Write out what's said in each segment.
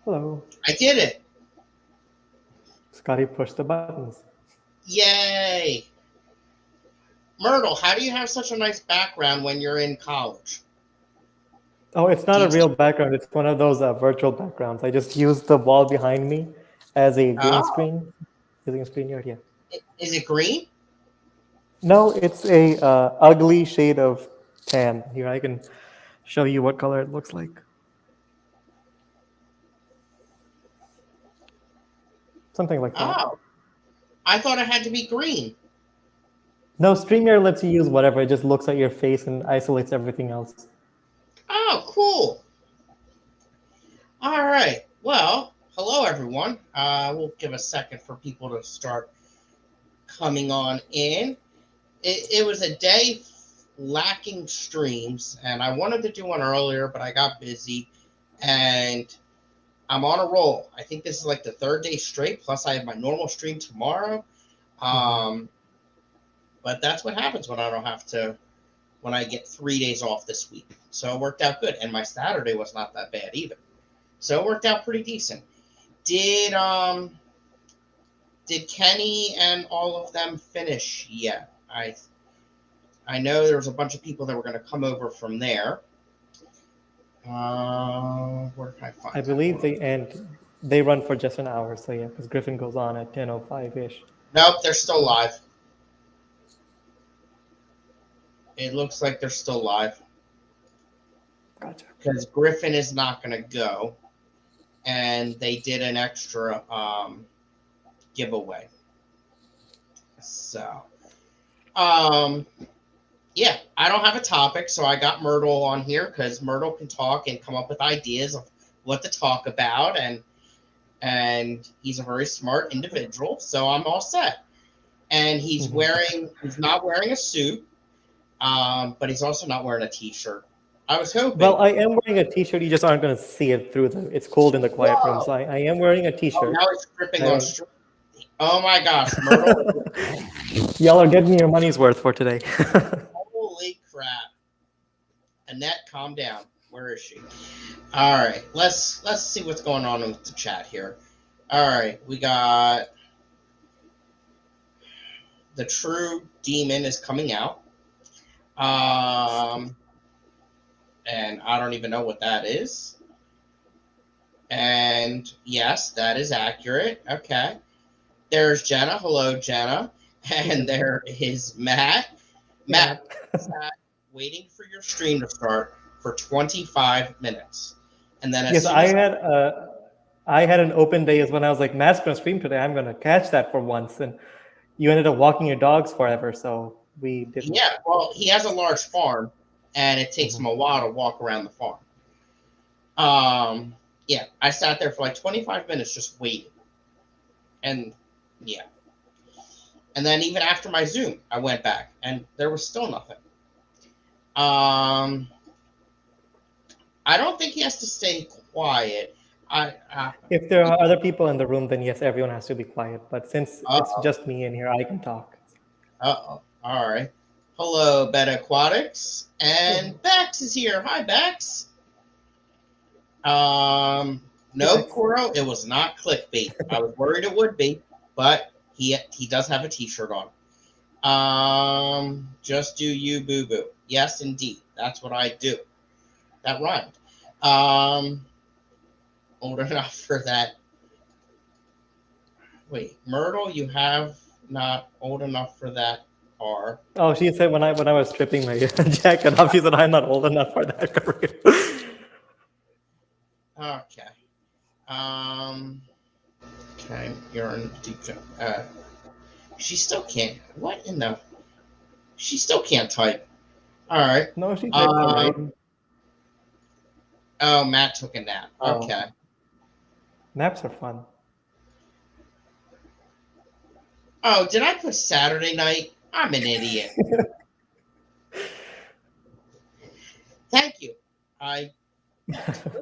Hello. I did it. Scotty pushed the buttons. Yay. Myrtle, how do you have such a nice background when you're in college? Oh, it's Do not you a real take, background. It's one of those virtual backgrounds. I just used the wall behind me as a green oh, screen. Using a screen yard, yeah. is it green? No, it's a ugly shade of tan. Here, I can show you what color it looks like. Something like that. Oh, I thought it had to be green. No, StreamYard lets you use whatever. It just looks at your face and isolates everything else. Oh, cool. All right. Well, hello, everyone. We'll give a second for people to start coming on in. It was a day lacking streams, and I wanted to do one earlier, but I got busy. And I'm on a roll. I think this is like the third day straight. Plus, I have my normal stream tomorrow. Hmm. Um, but that's what happens when I don't have to. When I get 3 days off this week, so it worked out good. And my Saturday was not that bad either, so it worked out pretty decent. Did did Kenny and all of them finish yet? I know there was a bunch of people that were going to come over from there. Where can I I find that? believe Hold on. they run for just an hour. So yeah, because Griffin goes on at 10:05 ish. Nope, they're still So live. It looks like they're still live gotcha. because Griffin is not going to go, and they did an extra giveaway. So, um, yeah, I don't have a topic, so I got Myrtle on here because Myrtle can talk and come up with ideas of what to talk about, and he's a very smart individual, so I'm all set. And Hmm. he's not wearing a suit, but he's also not wearing a t-shirt. I was Well, hoping. I am wearing a t-shirt. You just aren't going to see it through the. It's cold in the quiet room, so Whoa! I am wearing a Oh, t-shirt. now he's tripping I on don't. stream. Oh my gosh, Myrtle! Y'all are getting your money's worth for today. Holy crap! Annette, calm down. Where is she? All right, let's see what's going on with the chat here. All right, we got the true demon is coming out. Um, and I don't even know what that is. And yes, that is accurate. Okay. There's Jenna. Hello, Jenna. And Jenna. there is Matt. Hey, Matt, Matt. sat waiting for your stream to start for 25 minutes. And then as Yes, soon as I had an open day as when I was like, Matt's gonna stream today. I'm gonna catch that for once, and you ended up walking your dogs forever, so we didn't. yeah, well, he has a large farm and it takes him Mhm. a while to walk around the farm. Um, yeah, I sat there for like 25 minutes just waiting. And yeah. And then even after my Zoom, I went back and there was still nothing. Um, I don't think he has to stay quiet. I If there are other people in the room, then yes, everyone has to be quiet. But since it's uh-oh. just me in here, I can talk. Uh-oh. All right. Hello, Beta Aquatics. Hello. And Bex is here. Hi, Bex. Um, Hey, no, Bex. Coro, it was not clickbait. I was worried it would be, but he does have a t-shirt on. Just do you, boo boo. Yes, indeed. That's what I do. That rhymed. Um, old enough for that. Wait, Myrtle, you have not old enough for that R. Oh, she said when I was stripping my jacket off, she said I'm not old enough for that career. Okay. Um, okay, you're in deep. She still can't. What in the? She still can't type. All right. No, she typed all right. Um. Oh, Matt took a nap. Oh, Okay. naps are fun. Oh, did I put Saturday night? I'm an idiot. Thank you. I totally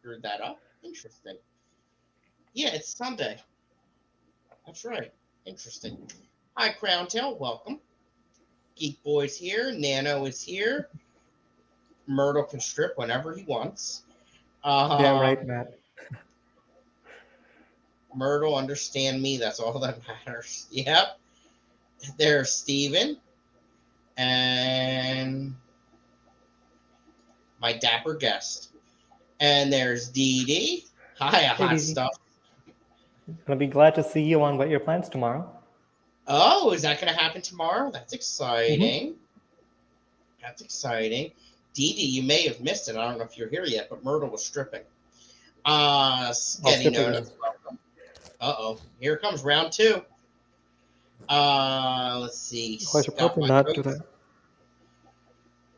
screwed that up. Interesting. Yeah, it's Sunday. That's right. Interesting. Hi, Crown Tail. Welcome. Geek Boy's here. Nano is here. Myrtle can strip whenever he wants. Damn Uh, right, Matt. Myrtle, understand me. That's all that matters. Yep. There's Steven and my dapper guest. And there's Dee Dee. Hi, Hey, hot Didi. stuff. Gonna be glad to see you on What Your Plans tomorrow. Oh, is that going to happen tomorrow? That's Mm-hmm. exciting. That's exciting. Dee Dee, you may have missed it. I don't know if you're here yet, but Myrtle was stripping. I'll Getting strip known again. as welcome. Uh-oh. Here comes round two. Let's see. Oh, I should Got probably my not do coat.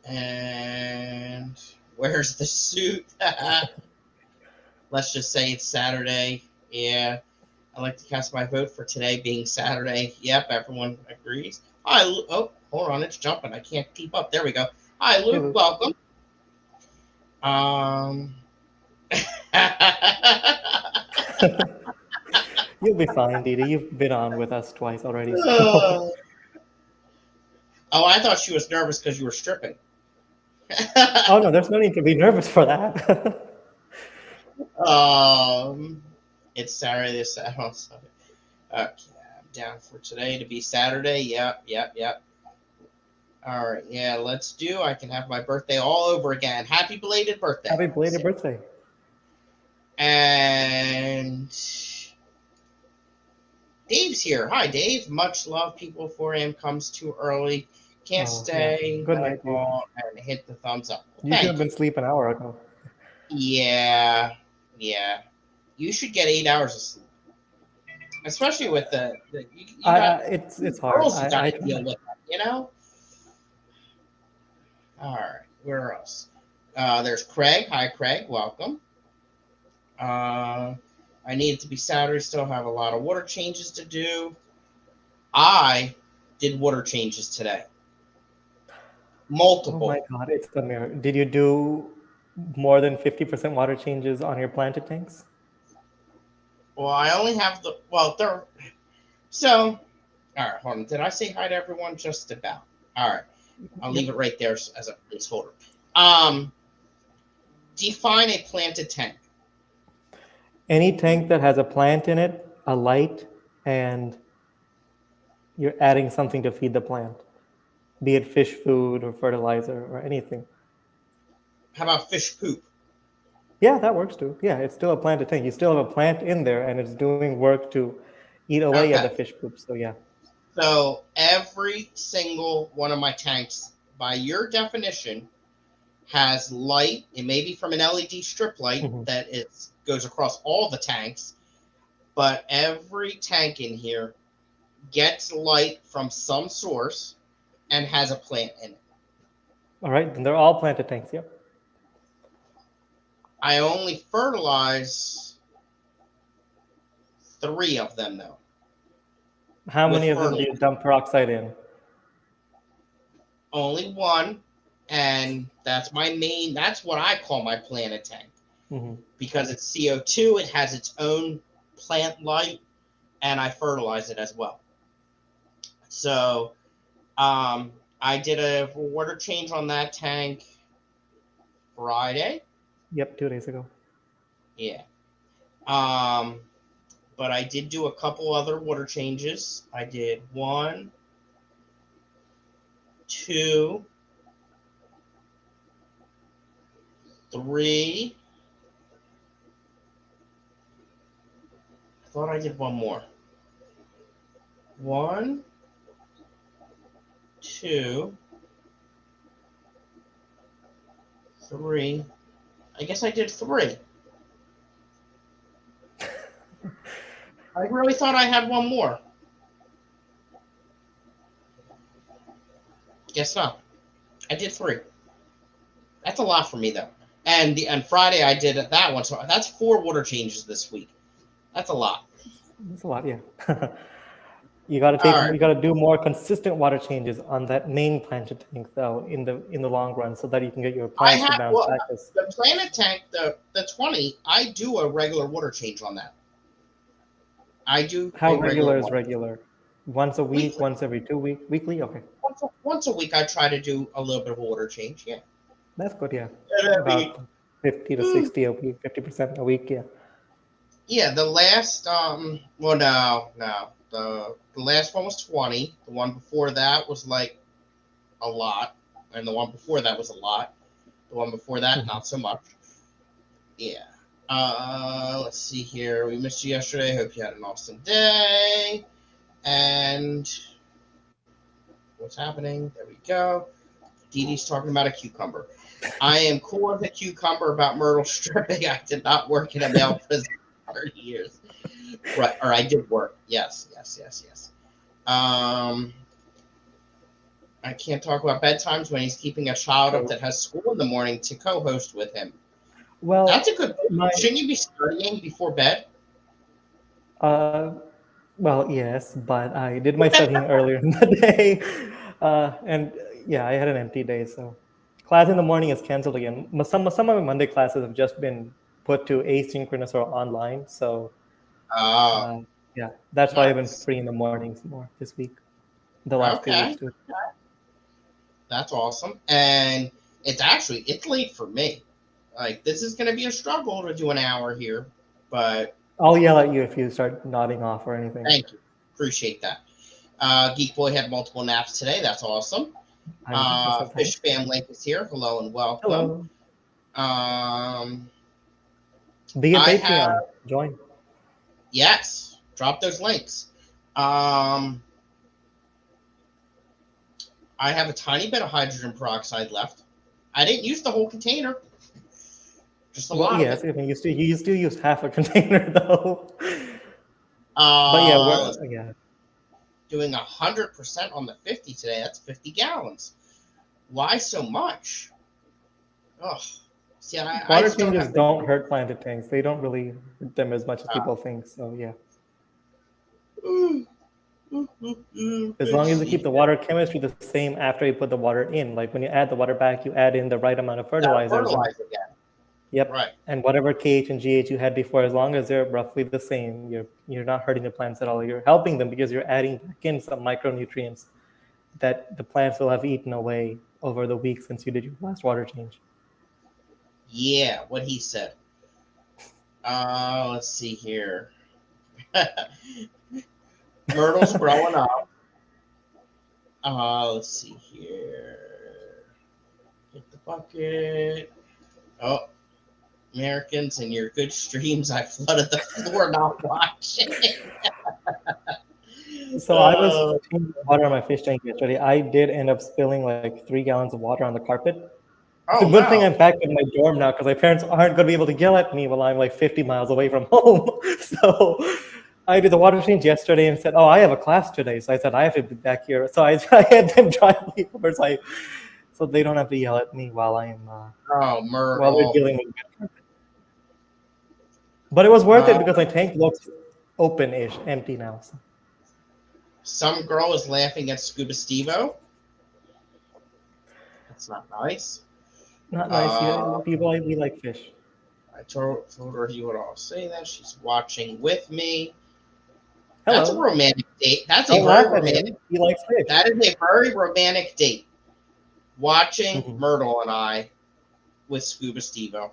that. And where's the suit? Let's just say it's Saturday. Yeah. I like to cast my vote for today being Saturday. Yep, everyone agrees. Hi, oh, hold on, it's jumping. I can't keep up. There we go. Hi, Hey, Luke. Luke. Welcome. Um, You'll be fine, Didi. You've been on with us twice already, so. oh, I thought she was nervous because you were stripping. Oh no, there's no need to be nervous for that. um, it's Saturday. This Saturday. Okay, I'm down for today to be Saturday. Yep, yep, yep. All right, yeah, let's do. I can have my birthday all over again. Happy belated birthday. Happy belated birthday. And Dave's here. Hi, Dave. Much love. People 4 a.m. comes too early. Can't Oh yeah. stay. Good Gotta night, Dave. call and hit the thumbs up. Well, You should have thank been you. asleep an hour ago. Yeah, yeah. You should get 8 hours of sleep, especially with you got It's hard. girls you got I to deal with. You know. All right. Where else? There's Craig. Hi, Craig. Welcome. Uh, I need it to be Saturday. Still have a lot of water changes to do. I did water changes today. Oh my Multiple. God, it's the mirror. Did you do more than 50% water changes on your planted tanks? Well, I only have the well. There. So, all right. Hold on. Did I say hi to everyone? Just about. All right. I'll leave Yep. it right there as a placeholder. Um, define a planted tank. Any tank that has a plant in it, a light, and you're adding something to feed the plant, be it fish food or fertilizer or anything. How about fish poop? Yeah, that works too. Yeah, it's still a planted tank. You still have a plant in there and it's doing work to eat away at the Okay. fish poop. So yeah. So every single one of my tanks, by your definition, has light. It may be from an LED strip light Mhm. that it goes across all the tanks, but every tank in here gets light from some source and has a plant in it. All right, then they're all planted tanks. Yep. I only fertilize 3 of them though How with many of them do you fertilizer. dump peroxide in? Only one, and that's my main. That's what I call my planet tank Hmm. because it's CO2. It has its own plant light, and I fertilize it as well. So um, I did a water change on that tank Friday. Yep, 2 days ago. Yeah. Um, but I did do a couple other water changes. I did one, two, three. I thought I did one more. One, two, three. I guess I did three. I really thought I had one more. Guess not. I did three. That's a lot for me though. And Friday I did that one, so that's 4 water changes this week. That's a lot. That's a lot, yeah. You All right. got to do more consistent water changes on that main planted tank though in the long run, so that you can get your I plants to have bounce well back. As the Planet Tank, the 20. I do a regular water change on that. I do how a regular regular is one regular? Once a week, weekly. once every 2 week, weekly. Okay, Once a week, I try to do a little bit of a water change. Yeah. that's good. Yeah, And I mean, about 50 to 60 a week, 50% a week. Yeah. Yeah, the last well no. The last one was 20. The one before that was like a lot. And the one before that was a lot. The one before that Mhm. not so much. Yeah. Let's see here. We missed you yesterday. Hope you had an awesome day. And what's happening? There we go. Dee Dee's talking about a cucumber. I am cool with a cucumber about Myrtle stripping. I did not work in a male prison for 30 years. Right, or I did work. Yes, yes, yes, yes. Um, I can't talk about bedtimes when he's keeping a child up True. that has school in the morning to co-host with him. That's a Well, good. my Shouldn't you be studying before bed? uh, well, yes, but I did my studying earlier in the day, and yeah, I had an empty day, so class in the morning is canceled again. Some of my Monday classes have just been put to asynchronous or online, so Oh, uh, yeah, that's why I've been nice. free in the mornings more this week, the last 2 weeks Okay, too. that's awesome. And it's late for me. Like this is going to be a struggle to do an hour here, but I'll yell at you if you start nodding off or anything. thank you, appreciate that. Geek Boy had multiple naps today. That's awesome. I'm so Fish thanks. Fam Link is here. Hello and welcome. Hello. Um, Be a I have Patreon. Join. yes. Drop those links. Um, I have a tiny bit of hydrogen peroxide left. I didn't use the whole container, just a Well, lot of yes, it. I mean, you still use half a container though. But yeah, Let's yeah. doing 100% on the 50 today. That's 50 gallons. Why so much? Oh, see, I Water just don't changes have the. don't hurt planted tanks. They don't really hurt them as much as Uh, people think. So yeah, as long as you see, keep the water chemistry the same after you put the water in, like when you add the water back, you add in the right amount of gotta fertilizers and fertilize again. yep, Right. and whatever KH and GH you had before, as long as they're roughly the same, you're not hurting the plants at all. You're helping them because you're adding back in some micronutrients that the plants will have eaten away over the week since you did your last water change. Yeah, what he said. Let's see here. Myrtle's growing up. Let's see here. Hit the bucket. Oh, Americans and your good streams. I flooded the floor not watching. So I was changing water on my fish tank yesterday. I did end up spilling like 3 gallons of water on the carpet. It's a Oh good thing no. I'm back in my dorm now because my parents aren't going to be able to yell at me while I'm like 50 miles away from home. So I did the water change yesterday and said, "Oh, I have a class today." So I said, "I have to be back here." So I had them drive me over so they don't have to yell at me Oh, while they're Myrtle. dealing with it. But it was worth it Uh, because my tank looks open-ish, empty now. So some girl is laughing at Scuba Stevo. That's not nice. not nice. Uh, People like we like fish. I told her you would all say that. She's watching with me. That's a Hello. romantic date. That's a Don't very laugh at romantic. him. He likes That fish. is a very romantic date. Watching Hmm. Myrtle and I with Scuba Stevo.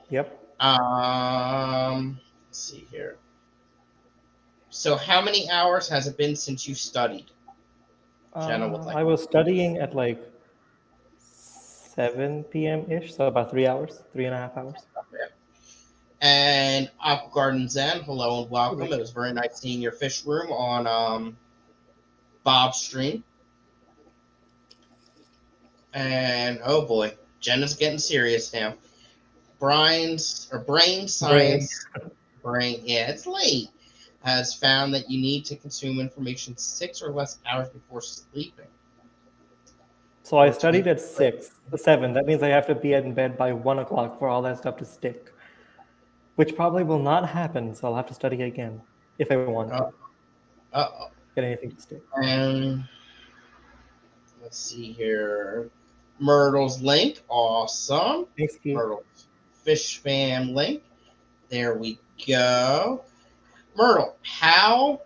Yep. Let's see here. So, how many hours has it been since you studied? Jenna would like. I was studying at like 7 p.m. ish, so about 3 hours, 3.5 hours. Okay. And Aqua Garden Zen, hello and Hey, welcome. It Rick. was very nice seeing your fish room on Bob's stream. And oh boy, Jenna's getting serious now. Brain Brain. science brain. Yeah, it's late. Has found that you need to consume information 6 or less hours before sleeping. So I Or to studied be at 6, 7. That means I have to be in bed by 1 o'clock for all that stuff to stick, which probably will not happen. So I'll have to study again if I want to uh, uh, get anything to stick. and let's see here. Myrtle's link, awesome. Thanks, Q. Myrtle's fish fam link. There we go. Myrtle, how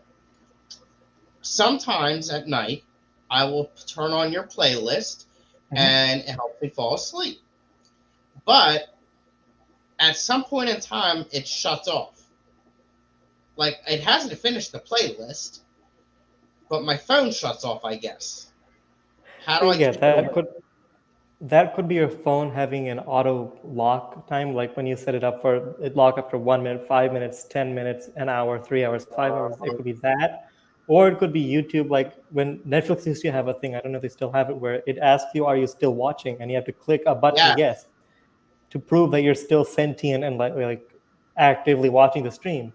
sometimes at night I will turn on your playlist Mm-hmm. and it helps me fall asleep. But at some point in time, it shuts off. Like, it hasn't finished the playlist, but my phone shuts off, I guess. How do I Yeah, keep it away? that could be your phone having an auto lock time, like when you set it up for it lock after 1 minute, 5 minutes, 10 minutes, an hour, 3 hours, 5 hours. It could be that, or it could be YouTube. Like when Netflix used to have a thing, I don't know if they still have it, where it asks you, "Are you still watching?" and you have to click a button Yeah, yes to prove that you're still sentient and like actively watching the stream.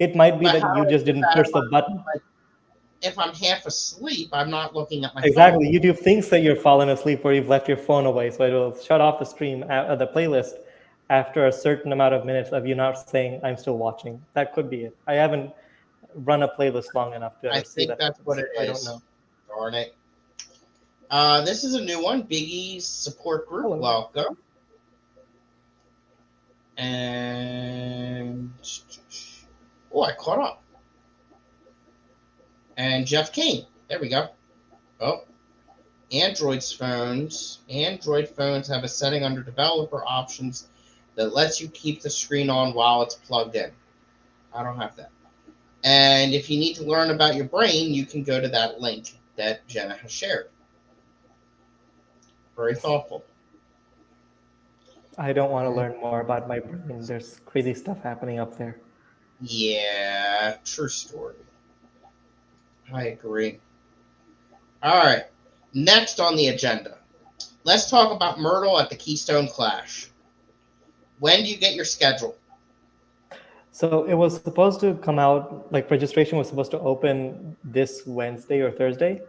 It might be but how that do you I just do didn't that push the button. if I'm half asleep? I'm not looking at my phone. Exactly. YouTube thinks that you're fallen asleep or you've left your phone away, so it'll shut off the stream, the playlist, after a certain amount of minutes of you not saying "I'm still watching." That could be it. I haven't run a playlist long enough to I ever see think that that's happen, what it so I don't is. know. Darn it. This is a new one. Biggie's support group. Hello. Welcome. And oh, I caught up. And Jeff King. There we go. Oh, Android phones have a setting under developer options that lets you keep the screen on while it's plugged in. I don't have that. And if you need to learn about your brain, you can go to that link that Jenna has shared. Very thoughtful. I don't want to learn more about my brain. There's crazy stuff happening up there. Yeah, true story. I agree. All right. Next on the agenda, let's talk about Myrtle at the Keystone Clash. When do you get your schedule? So it was supposed to come out, like registration was supposed to open this Wednesday or Thursday.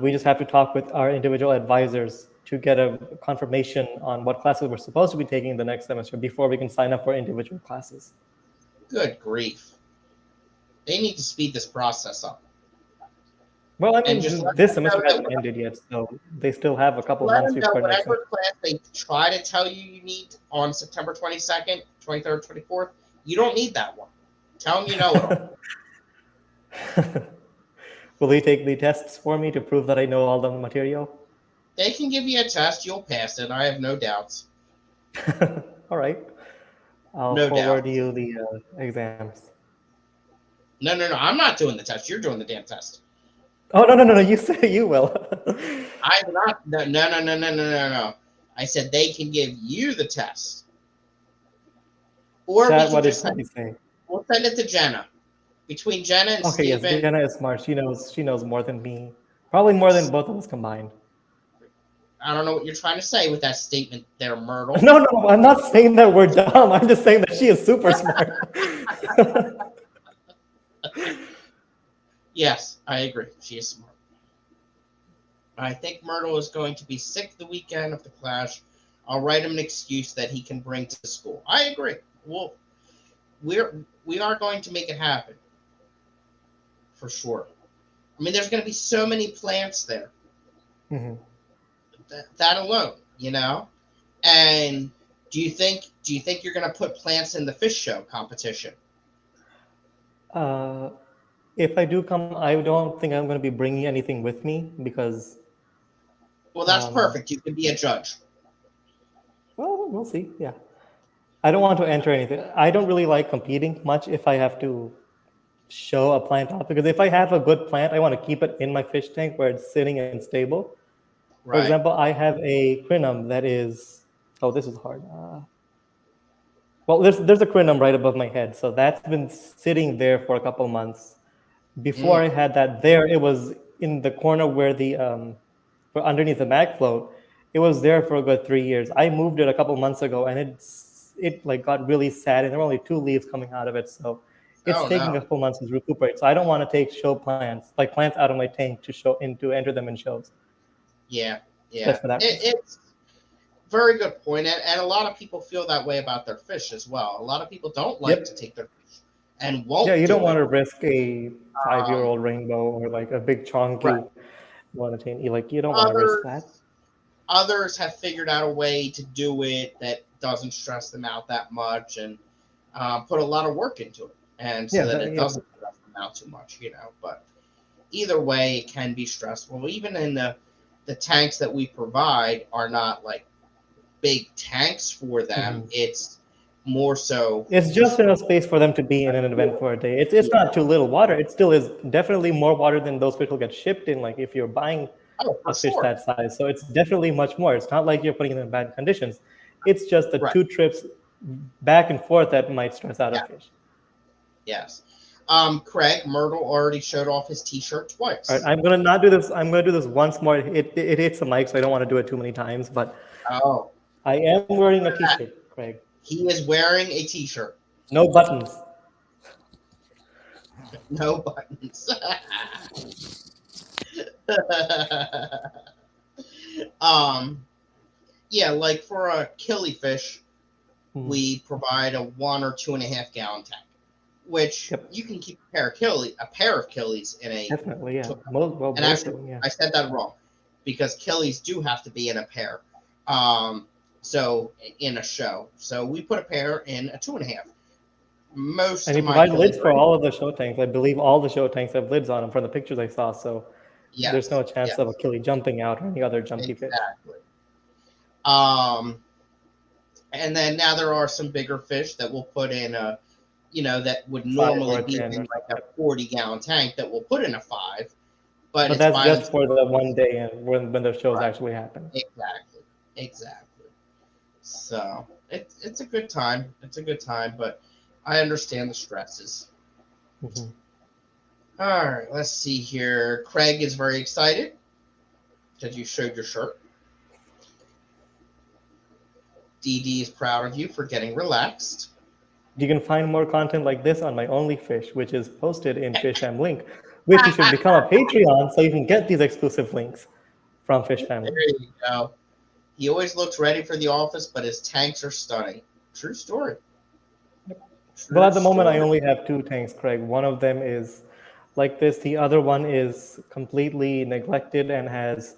We just have to talk with our individual advisors to get a confirmation on what classes we're supposed to be taking the next semester before we can sign up for individual classes. Good grief. They need to speed this process up. Well, I And just mean, let this them know semester that hasn't ended yet, so they still have a couple let months them know before next whatever semester. class they try to tell you you need on September 22nd, 23rd, 24th, you don't need that one. Tell them you know it all. Will they take the tests for me to prove that I know all the material? They can give you a test, you'll pass it. I have no doubts. All right. I'll No forward doubts. you the exams. No, no, no. I'm not doing the test. You're doing the damn test. Oh, no, no, no, no. You say you will. I'm not. No, no, no, no, no, no, no, no. I said they can give you the test, or we Chat, can what did just send. Sally say? We'll send it to Jenna. Between Jenna and Okay, yes, Steven, Jenna is smart. She knows more than me. Probably more than both of us combined. I don't know what you're trying to say with that statement there, Myrtle. No, no, I'm not saying that we're dumb. I'm just saying that she is super smart. Yes, I agree. She is smart. I think Myrtle is going to be sick the weekend of the clash. I'll write him an excuse that he can bring to school. I agree. Well, we are going to make it happen for sure. I mean, there's going to be so many plants there. Mhm. That alone, you know. And do you think you're going to put plants in the fish show competition? Uh, if I do come, I don't think I'm going to be bringing anything with me because, Well, that's um, perfect. You can be a judge. well, we'll see. Yeah. I don't want to enter anything. I don't really like competing much if I have to show a plant off because if I have a good plant, I want to keep it in my fish tank where it's sitting and stable. For Right. example, I have a crinum that is, oh, this is hard. Well, there's a crinum right above my head, so that's been sitting there for a couple months. Before Mm. I had that there, it was in the corner where where underneath the mag float. It was there for a good 3 years. I moved it a couple months ago, and it like got really sad, and there were only two leaves coming out of it. So it's Oh taking no. a couple months to recuperate. So I don't want to take show plants, like plants out of my tank to show in to enter them in shows, Yeah. Yeah. just for that reason. It's very good point, and a lot of people feel that way about their fish as well. A lot of people don't like to Yep. take their fish and Yeah, won't you don't do want it. to risk a 5 year Um, old rainbow or like a big right. chonky monotone. Like you don't want to risk Others that. others have figured out a way to do it that doesn't stress them out that much and put a lot of work into it, and so Yeah, that it yep. doesn't stress them out too much, you know. But either way, it can be stressful. Even in the tanks that we provide are not like big tanks for them. Mhm. It's more so It's just enough space for them to be in an event for a day. It's yeah. not too little water. It still is definitely more water than those fish will get shipped in. Like if you're buying Oh, for a fish sure. that size, so it's definitely much more. It's not like you're putting it in bad conditions. It's just the Right. two trips back and forth that might stress out a Yeah. fish. Yes. Craig Myrtle already showed off his T-shirt All right, twice. I'm gonna not do this. I'm gonna do this once more. It hits the mic, so I don't want to do it too many times. But Oh, I am wearing a T-shirt, Craig. he is wearing a T-shirt. No buttons. No buttons. um, yeah, like for a killifish, Hmm. we provide a 1 or 2.5 gallon tank, which Yep, you can keep a pair of killies in a. definitely. Yeah, most well, And both actually, of them. Yeah. I said that wrong because killies do have to be in a pair. Um, so in a show, so we put a pair in a 2.5. Most And of you my provide killies lids are for in. all of the show tanks. I believe all the show tanks have lids on them from the pictures I saw. So there's Yes, no chance of a yes, killie jumping out or any other jumpy fish. exactly. Um, and then now there are some bigger fish that we'll put in a, that would 5 or normally a be 10 in or like something. a 40-gallon tank that we'll put in a 5, but But it's that's by just themselves. for the one day and when the shows Right. actually happen. Exactly. Exactly. So it's a good time. It's a good time, but I understand the stresses. Hmm. All right, let's see here. Craig is very excited because you showed your shirt. DD is proud of you for getting relaxed. You can find more content like this on my Only Fish, which is posted in Fish Fam link, which you should become a Patreon so you can get these exclusive links from Fish There Family. you go. He always looks ready for the office, but his tanks are stunning. True story. Well, True at the moment, I story. only have two tanks, Craig. One of them is like this. The other one is completely neglected and has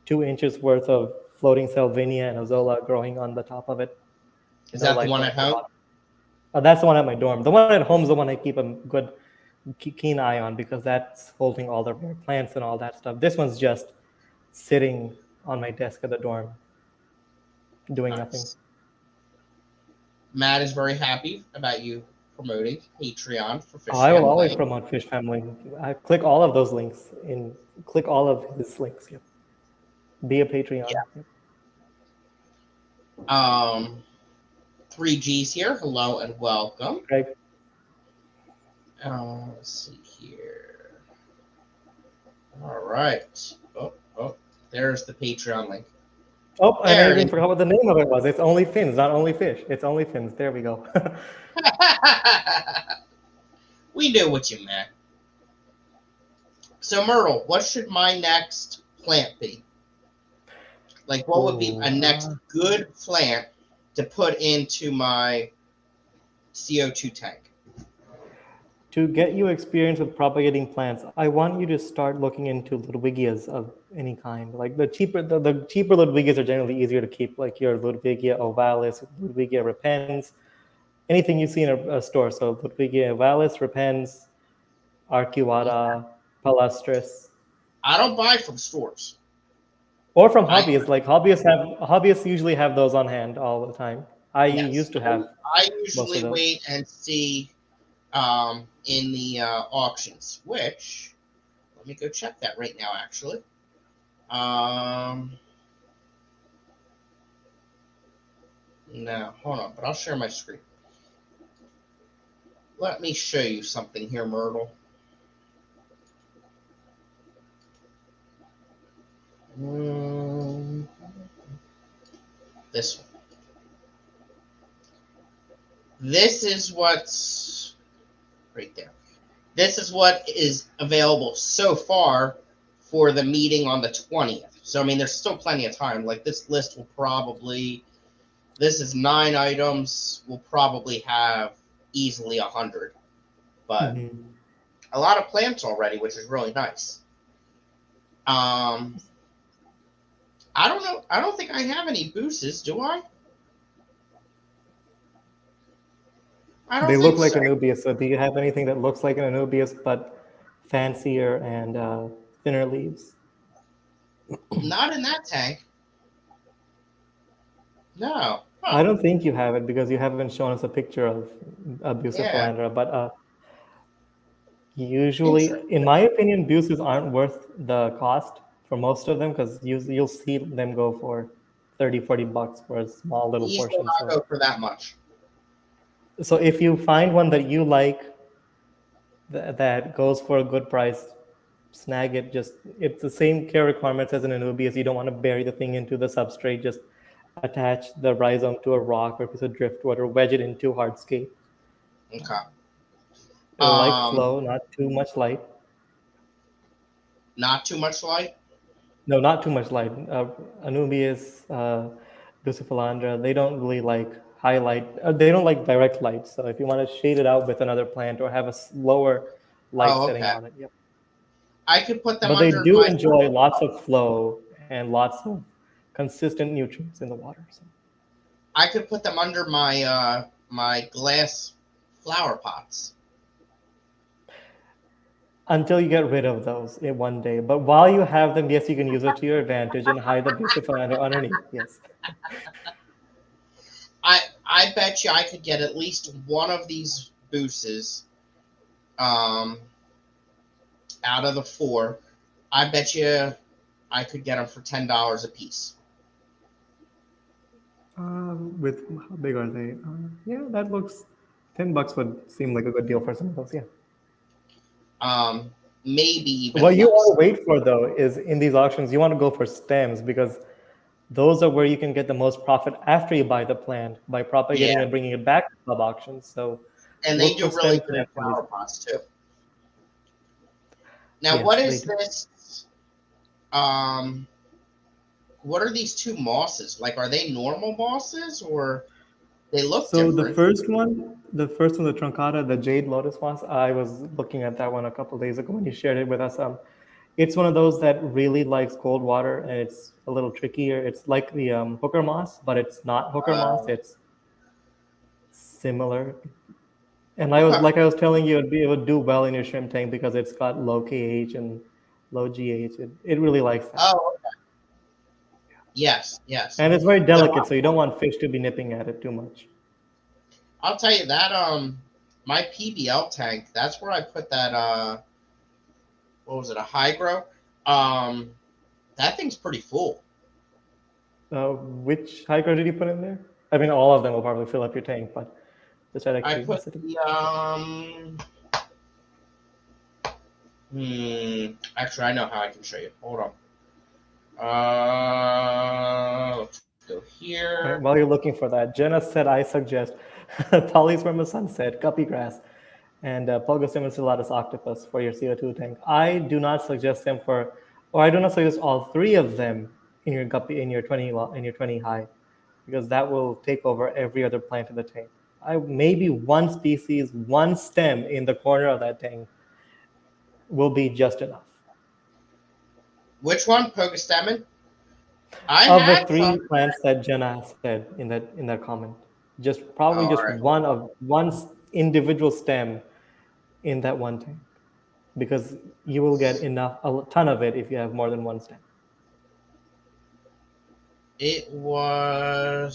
2 inches worth of floating salvinia and azolla growing on the top of it. Is No that the life one going at to the home? bottom. That's the one at my dorm. The one at home is the one I keep a good, keen eye on because that's holding all the rare plants and all that stuff. This one's just sitting on my desk at the dorm, doing nothing. Nice. Matt is very happy about you promoting Patreon for Oh, Fish I will always Family. promote Fish Family. I click all of those links in click all of his links. Yep. Be a Patreon. Yeah. Yep. 3G's here. Hello and welcome. Craig. Let's see here. All right. Oh, there's the Patreon link. Oh, and I There even it forgot what the name of it was. It's Only Fins, not Only Fish. It's Only Fins. There we go. is. We knew what you meant. So, Myrtle, what should my next plant be? Like, what would be Ooh, a next good plant to put into my CO2 tank? to get you experience with propagating plants, I want you to start looking into Ludwigias of any kind. Like the cheaper Ludwigias are generally easier to keep, like your Ludwigia ovalis, Ludwigia repens, anything you see in a store. So Ludwigia ovalis, repens, Yeah. arcuata, palustris, I don't buy from stores. or from I hobbyists. Like hobbyists usually have those on hand all the time. I Yes, used to have I most of usually those. wait and see in the auctions. Which let me go check that right now. Actually, um, no, hold on, but I'll share my screen. Let me show you something here, Myrtle. Mm, this one. This is what's right there. This is what is available so far for the meeting on the 20th. So, I mean, there's still plenty of time. Like, this list will probably, this is 9 items. We'll probably have easily 100. But Mhm. a lot of plants already, which is really nice. Um, I don't know. I don't think I have any booses, do I? I They don't look think like so. Anubias. So do you have anything that looks like an Anubias but fancier and thinner leaves? Not in that tank. No. Huh. I don't think you have it because you haven't shown us a picture of Yeah. Bucephalandra. But usually, Interesting. in my opinion, Buces aren't worth the cost for most of them because you'll see them go for 30, $40 for a small little These will portion. not go for that much. So if you find one that you like that goes for a good price, snag it. Just it's the same care requirements as an anubias. You don't want to bury the thing into the substrate. Just attach the rhizome to a rock or a piece of driftwood or wedge it into hardscape. Okay. It'll like Um, flow, not too much light. not too much light. No, not too much light. Anubias, Bucephalandra, they don't really like highlight. They don't like direct light. So if you want to shade it out with another plant or have a lower light Oh, setting okay. on it, yep. I could put them But they under do my. enjoy lots of flow and lots of consistent nutrients in the water. So I could put them under my glass flower pots. until you get rid of those in one day. But while you have them, yes, you can use it to your advantage and hide the Bucephalandra underneath. Yes. I bet you I could get at least one of these boosters um out of the four. I bet you I could get them for $10 a piece. With how big are they? Yeah, that looks. $10 would seem like a good deal for some of those. Yeah. Um, Maybe even What you less. want to wait for though is in these auctions, you want to go for stems because those are where you can get the most profit after you buy the plant by propagating Yeah, and bringing it back to club auctions. So and they look do for really stems good in in opportunities. flower pots too. Now, Yes, what they is do. this? Um, what are these two mosses? Like, are they normal mosses or they look So different? the first one, the truncata, the jade lotus moss, I was looking at that one a couple days ago when you shared it with us. It's one of those that really likes cold water, and it's a little trickier. It's like the hooker moss, but it's not hooker moss. Uh, It's similar. And okay. I was telling you, it would do well in your shrimp tank because it's got low KH and low GH. It really likes that. Oh, yes, yes. And it's very No, delicate, so you don't want fish to be nipping at it too much. I'll tell you that. My PBL tank. That's where I put that. What was it? A hydro. Um, that thing's pretty full. Which hiker did you put in there? I mean, all of them will probably fill up your tank, but just out of I put curiosity. the Actually, I know how I can show you. Hold on. Let's go All here. right, while you're looking for that, Jenna said I suggest Polysperma sunset, guppy grass, and Pogostimus stellatus octopus for your CO2 tank. I do not suggest them for, or I do not suggest all three of them in your guppy in your 20 high, because that will take over every other plant in the tank. Maybe one species, one stem in the corner of that tank will be just enough. Which one? Pogostamen? I Of the had some. three plants that Jenna said in that comment, probably Oh, all just right. Hold on. one individual stem in that one tank, because you will get a ton of it if you have more than one stem. It was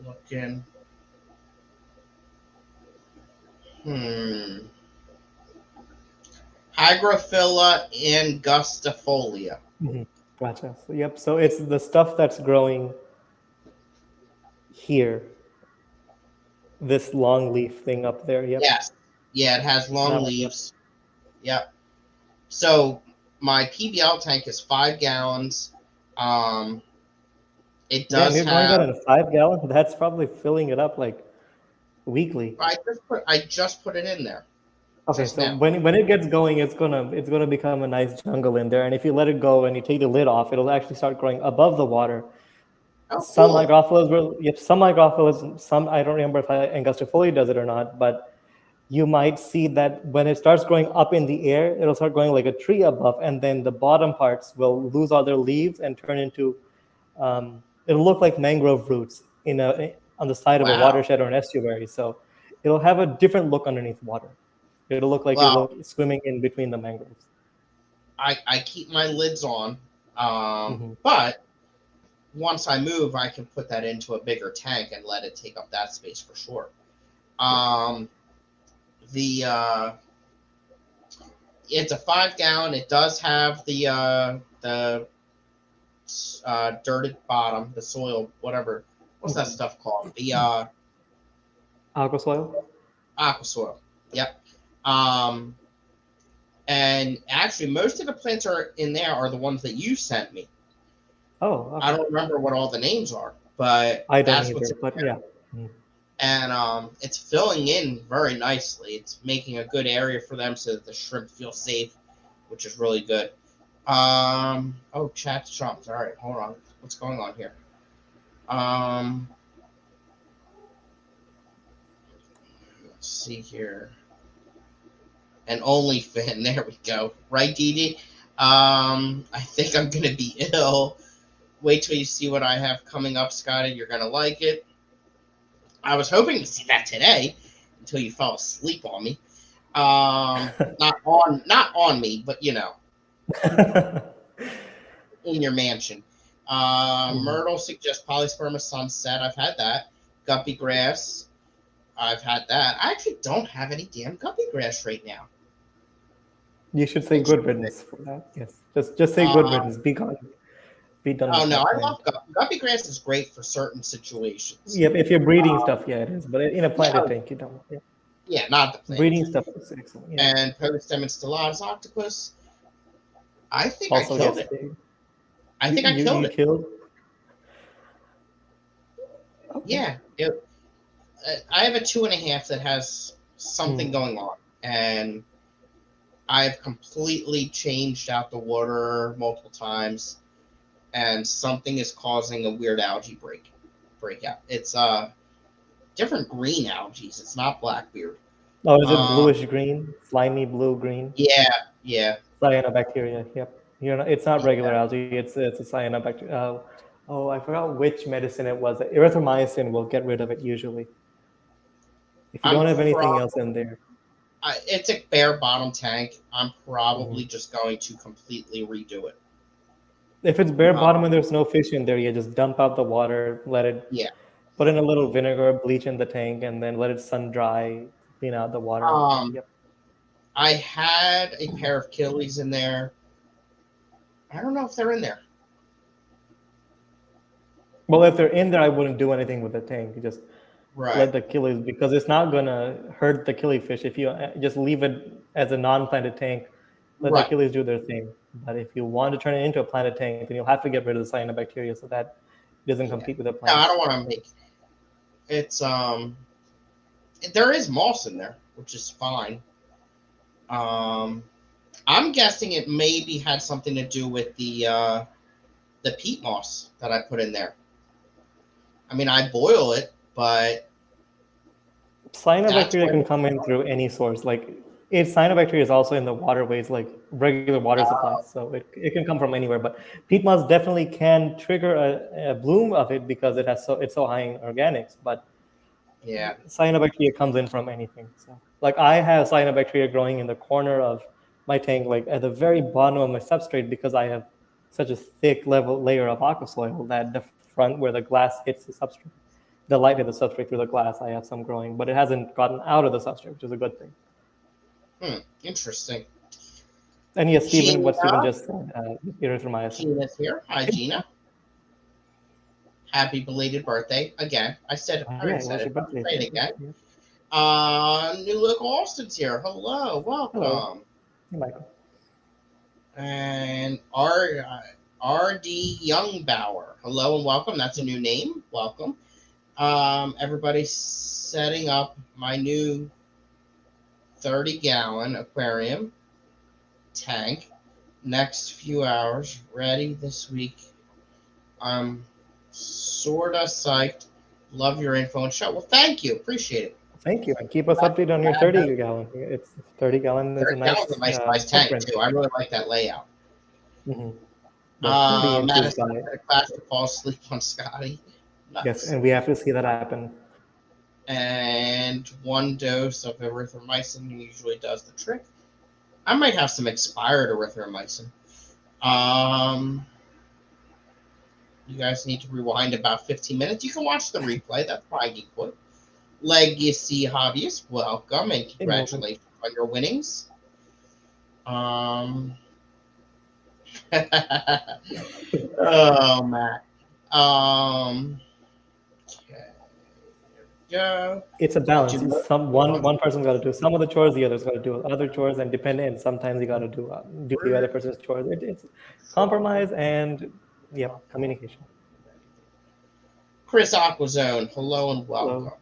looking. Hmm. Hygrophila angustifolia. Mhm. Gotcha. So, yep. So it's the stuff that's growing here, this long leaf thing up there. Yep. Yes. Yeah, it has long That one. Yep. leaves. Yep. So my PBL tank is 5 gallons. Um, it Damn, does you're growing that have. in a 5 gallon. That's probably filling it up like weekly. I just put it in there Okay, just so now. when it gets going, it's gonna become a nice jungle in there. And if you let it go and you take the lid off, it'll actually start growing above the water. Oh, Some cool. microphilas will, yep, some microphilas, some I don't remember if Angustifolia does it or not, but you might see that when it starts growing up in the air, it'll start growing like a tree above, and then the bottom parts will lose all their leaves and turn into it'll look like mangrove roots on the side of a Wow. watershed or an estuary. So it'll have a different look underneath water. It'll look like you're Well, swimming in between the mangroves. I keep my lids on. But once I move, I can put that into a bigger tank and let it take up that space for sure. The It's a 5 gallon. It does have the dirted bottom, the soil, whatever. What's that stuff called? The Aqua soil. aqua soil. Yep. Um, and actually, most of the plants are in there are the ones that you sent me. Oh, okay. I don't remember what all the names are, but I don't that's either, what's in but there. yeah. And it's filling in very nicely. It's making a good area for them so that the shrimp feel safe, which is really good. Oh, chat jumped. All right, hold on. What's going on here? Let's see here. An OnlyFan. There we go. Right, Dee Dee? I think I'm gonna be ill. Wait till you see what I have coming up, Scotty. You're gonna like it. I was hoping to see that today until you fell asleep on me. Not on me, but in your mansion. Myrtle suggests polysperma sunset. I've had that. Guppy grass. I've had that. I actually don't have any damn guppy grass right now. You should say good riddance for that. Yes, just say good riddance. Be gone. Be done Oh with no, that I plant. love guppy grass. Is great for certain situations. Yep, if you're breeding stuff, yeah, it is. But in a Yeah, planted tank, you don't. Yeah. yeah, not the Breeding plants. stuff is excellent. Yeah. And Postem and Stellatus octopus. I think I Also killed gets it. big. I You think I you killed you it. killed. Okay. Yeah, I have a 2.5 that has something going on, and I've completely changed out the water multiple times, and something is causing a weird algae breakout. It's different green algae. It's not blackbeard. Oh, is it Um, bluish green, slimy blue green? yeah, yeah, Cyanobacteria. Yep. It's not regular yeah. algae. It's a cyanobacteria. Oh, I forgot which medicine it was. Erythromycin will get rid of it usually. If you I'm don't have anything prob- else in there. It's a bare bottom tank. I'm Mhm. probably just going to completely redo it. If it's bare bottom Um, and there's no fish in there, you just dump out the water, let it yeah. put in a little vinegar, bleach in the tank, and then let it sun dry, clean out the water. Um, Yep. I had a pair of Killies in there. I don't know if they're in there. Well, if they're in there, I wouldn't do anything with the tank. You just Right. let the killies, because it's not gonna hurt the killifish if you just leave it as a non-planted tank. Let the Right. killies do their thing. But if you want to turn it into a planted tank, then you'll have to get rid of the cyanobacteria so that it doesn't Yeah. compete with the No, I plants. don't want to make it's there is moss in there, which is fine. Um I'm guessing it maybe had something to do with the peat moss that I put in there. I mean, I boil it, but that's Cyanobacteria where can come in through any source. Like cyanobacteria is also in the waterways, like regular water supplies. So it can come from anywhere. But peat moss definitely can trigger a bloom of it because it's so high in organics. But yeah. cyanobacteria comes in from anything. So like I have cyanobacteria growing in the corner of my tank, like at the very bottom of my substrate, because I have such a thick level layer of aqua soil that the front where the glass hits the substrate, the light hit the substrate through the glass, I have some growing, but it hasn't gotten out of the substrate, which is a good thing. Interesting. And yes, Stephen, Gina, what Stephen just said, erythromycin. Gina's here. Hi, Gina. Happy belated birthday again. I Yeah, already it said was it, your but I'll birthday. say it Thank you. again. Yeah. New Look Austin's here. Hello, Hello. welcome. Hey, Michael. And RD Youngbauer. Hello and welcome. That's a new name. Welcome. Everybody's setting up my new 30-gallon aquarium tank. Next few hours. Ready this week. I'm sorta psyched. Love your info and show. Well, thank you. Appreciate it. Thank you. And keep us updated on your 30 gallon. It's 30 gallon is a That was a nice nice size tank footprint. too. I really like that layout. Mm-hmm. The 30 inches Madison by, had a class to fall asleep on Scotty. yes, Nice. and we have to see that happen. And one dose of erythromycin usually does the trick. I might have some expired erythromycin. Um, You guys need to rewind about 15 minutes. You can watch the replay. That's fine, Geekwood. Legacy Hobbyist, welcome and Hey, Morgan. congratulations on your winnings. Um, oh, Matt. Okay, go. It's a Do balance. more, Some one person's got to do some of the chores, the other's got to do other chores, and depending. Sometimes you got to do the other person's chores. It's compromise and communication. Chris Aquazone, hello and welcome. Hello.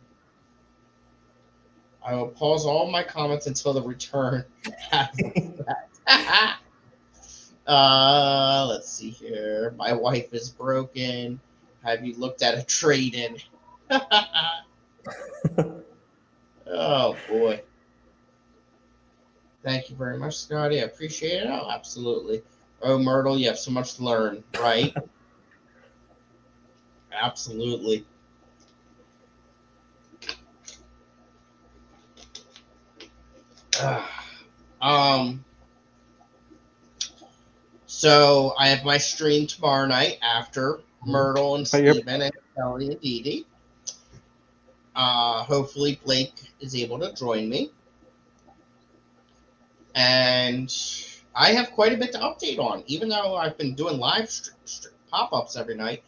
I will pause all my comments until the return has effect. Let's see here. My wife is broken. Have you looked at a trade in? Oh boy. Thank you very much, Scotty. I appreciate it. Oh, absolutely. Oh, Myrtle, you have so much to learn, right? Absolutely. um. So I have my stream tomorrow night after Myrtle and But you're Steven and Kelly and Dee Dee. Hopefully Blake is able to join me. And I have quite a bit to update on, even though I've been doing live pop-ups every night.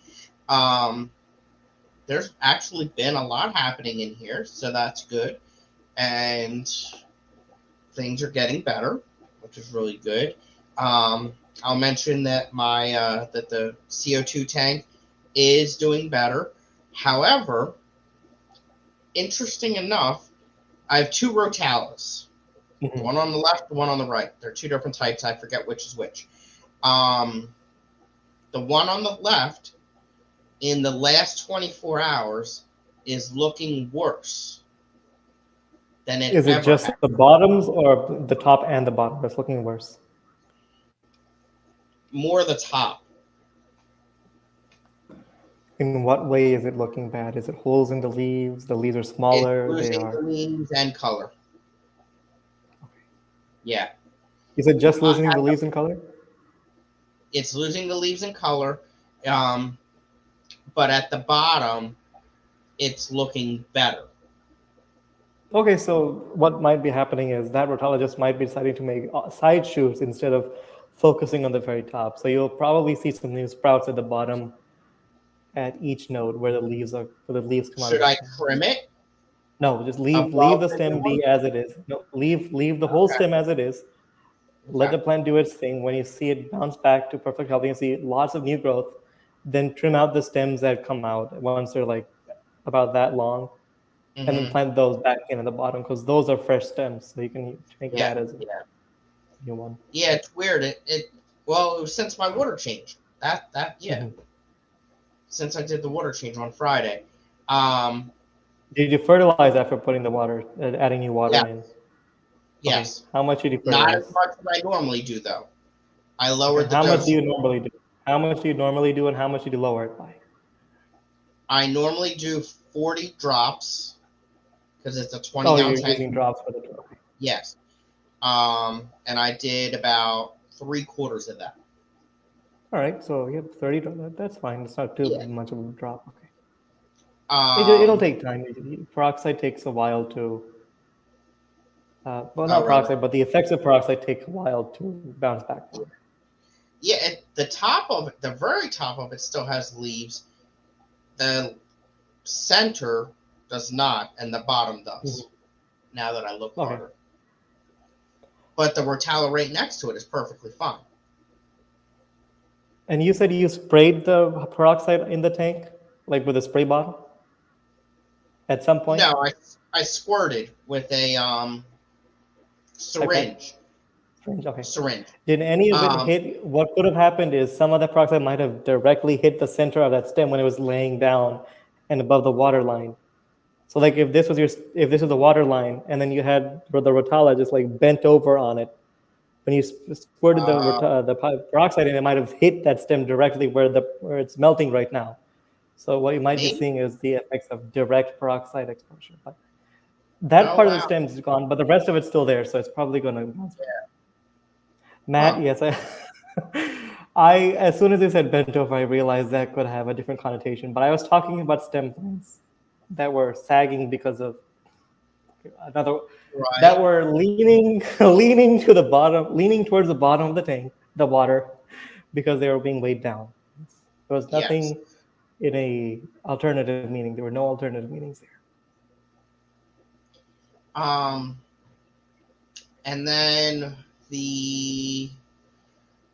There's actually been a lot happening in here, so that's good. And things are getting better, which is really good. I'll mention that that the CO2 tank is doing better. However, interesting enough, I have two Rotalis. One on the left, one on the right. They're two different types. I forget which is which. The one on the left, in the last 24 hours, is looking worse than it Is it ever just has. the bottoms or the top and the bottom that's looking worse? More the top. In what way is it looking bad? Is it holes in the leaves? The leaves are It's smaller. They losing the are. leaves and color. Yeah. Is it just losing the leaves in color? It's losing the leaves and color. But at the bottom, it's looking better. Okay, so what might be happening is that rotologist might be deciding to make side shoots instead of focusing on the very top. So you'll probably see some new sprouts at the bottom at each node where the leaves come out of Should the I stem. trim it? No, just leave Above the the new stem one? be as it is. No, leave the whole Okay. stem as it is. Let Okay. the plant do its thing. When you see it bounce back to perfect health, you see lots of new growth. Then trim out the stems that come out once they're like about that long, and then Mm-hmm. plant those back in at the bottom because those are fresh stems. So you can make Yeah. that as a Yeah. new one. Yeah. It's weird. Well, it was since my water change. Yeah. Mm-hmm. Since I did the water change on Friday. Um. Did you fertilize after putting the water, adding new water Yeah. in? Okay. Yes. How much did you Not as fertilize? much as I normally do, though. I Okay. lowered the How much do dose. you normally do? How much do you normally do, and how much did you lower it by? I normally do 40 drops because it's a 20 Oh, gallon you're tank. using drops for the drop. Yes. And I did about 3/4 of that. All right. So 30. That's fine. It's not too Yeah. much of a drop. Okay. It'll Um. take time. Peroxide takes a while to. Well, Oh, not really? peroxide, but the effects of peroxide take a while to bounce back from. Yeah. The top of it, the very top of it, still has leaves. The center does not, and the bottom does. Now that I look Okay. harder. But the Rotala right next to it is perfectly fine. And you said you sprayed the peroxide in the tank, like with a spray bottle, at some point? No, I squirted with a Pipette? syringe. Okay. Syringe. Did any of it hit? What could have happened is some of the peroxide might have directly hit the center of that stem when it was laying down and above the water line. So like if this was the water line and then you had the rotala just like bent over on it, when you squirted the peroxide in, it might have hit that stem directly where it's melting right now. So what you might be Maybe. seeing is the effects of direct peroxide exposure. But that Oh part of the wow. stem is gone, but the rest of it's still there, so it's probably going to bounce back. Yeah. Matt, Huh. yes, As soon as you said bent over, I realized that could have a different connotation. But I was talking about stem plants that were sagging because of another, that Right. were leaning, leaning to the bottom, leaning towards the bottom of the tank, the water, because they were being weighed down. There was Yes. nothing in a alternative meaning. There were no alternative meanings there. Um, and then the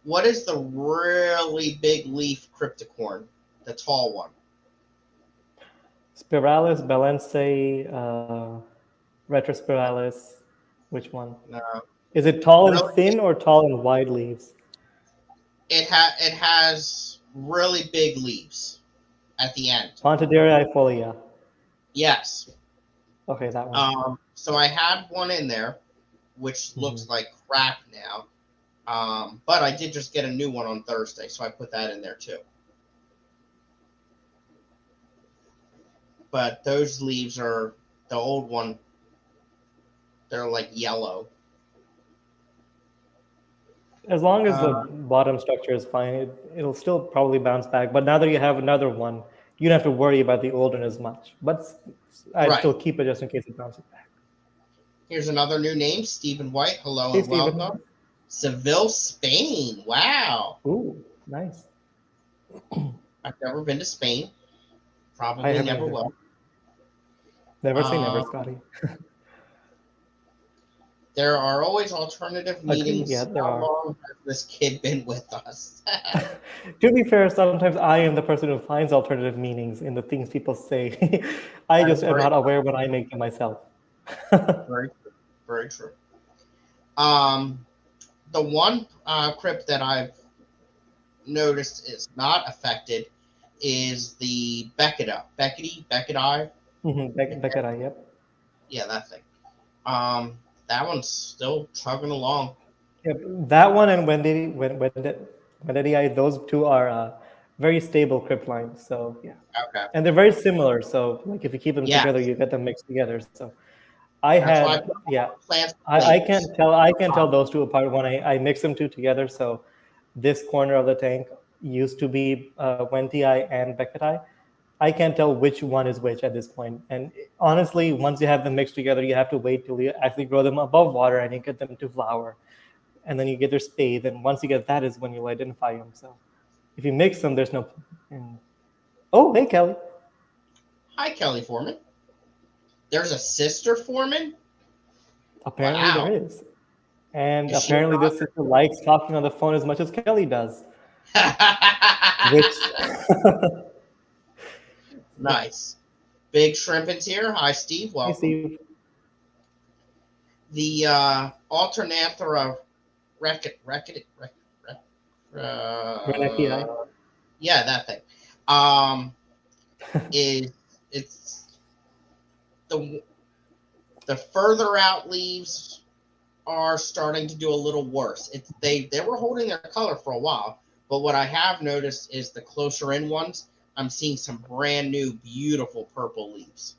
what is the really big leaf cryptocorn? The tall one. Spiralis, Balansae, Retrospiralis. Which one? No, Is it tall and really, thin or tall and wide leaves? it has really big leaves at the end. Pontidaria folia. Yes. Okay, that one. So I had one in there, which Hmm. looks like crap now. But I did just get a new one on Thursday, so I put that in there too. But those leaves are the old one. They're like yellow. As long as the Uh, bottom structure is fine, it'll still probably bounce back. But now that you have another one, you don't have to worry about the old one as much. But I'd right. still keep it just in case it bounces back. Here's another new name, Stephen White. Hello Hey, and Stephen. welcome. Seville, Spain. Wow. Ooh, nice. I've never been to Spain. I Probably haven't never either. will. Never say never, Um, Scotty. there are always alternative Agree. Yeah, meanings. there How are. long has this kid been with us? To be fair, sometimes I am the person who finds alternative meanings in the things people say. I That just is am very not true. aware when I make them myself. Very true. Very true. Um, the one crypt that I've noticed is not affected is the Becketi. Beckerai, yep. Yeah, that thing. Um, that one's still chugging along. Yep. That one and Wendigai, those two are very stable crypt lines. So yeah, Okay. and they're very similar. So like if you keep them Yeah, together, you get them mixed together. So I that's why I had put yeah, all the plants with I can't labels. tell those two apart when I mix them two together. So this corner of the tank used to be Wendigai and Becketai. I can't tell which one is which at this point. And honestly, once you have them mixed together, you have to wait till you actually grow them above water and you get them to flower. And then you get their spade. And once you get that is when you'll identify them. So if you mix them, there's no. And, oh, hey, Kelly. Hi, Kelly Foreman. There's a sister Foreman. Apparently there Wow. is. And Is she apparently this sister likes talking on the phone as much as Kelly does. Which, nice? Big Shrimpins here. Hi, Steve. hey, Welcome. Steve, The Alternanthera rec, Reneki. yeah, that thing. Um, is it's the the further out leaves are starting to do a little worse. They were holding their color for a while, but what I have noticed is the closer in ones, I'm seeing some brand new, beautiful purple leaves.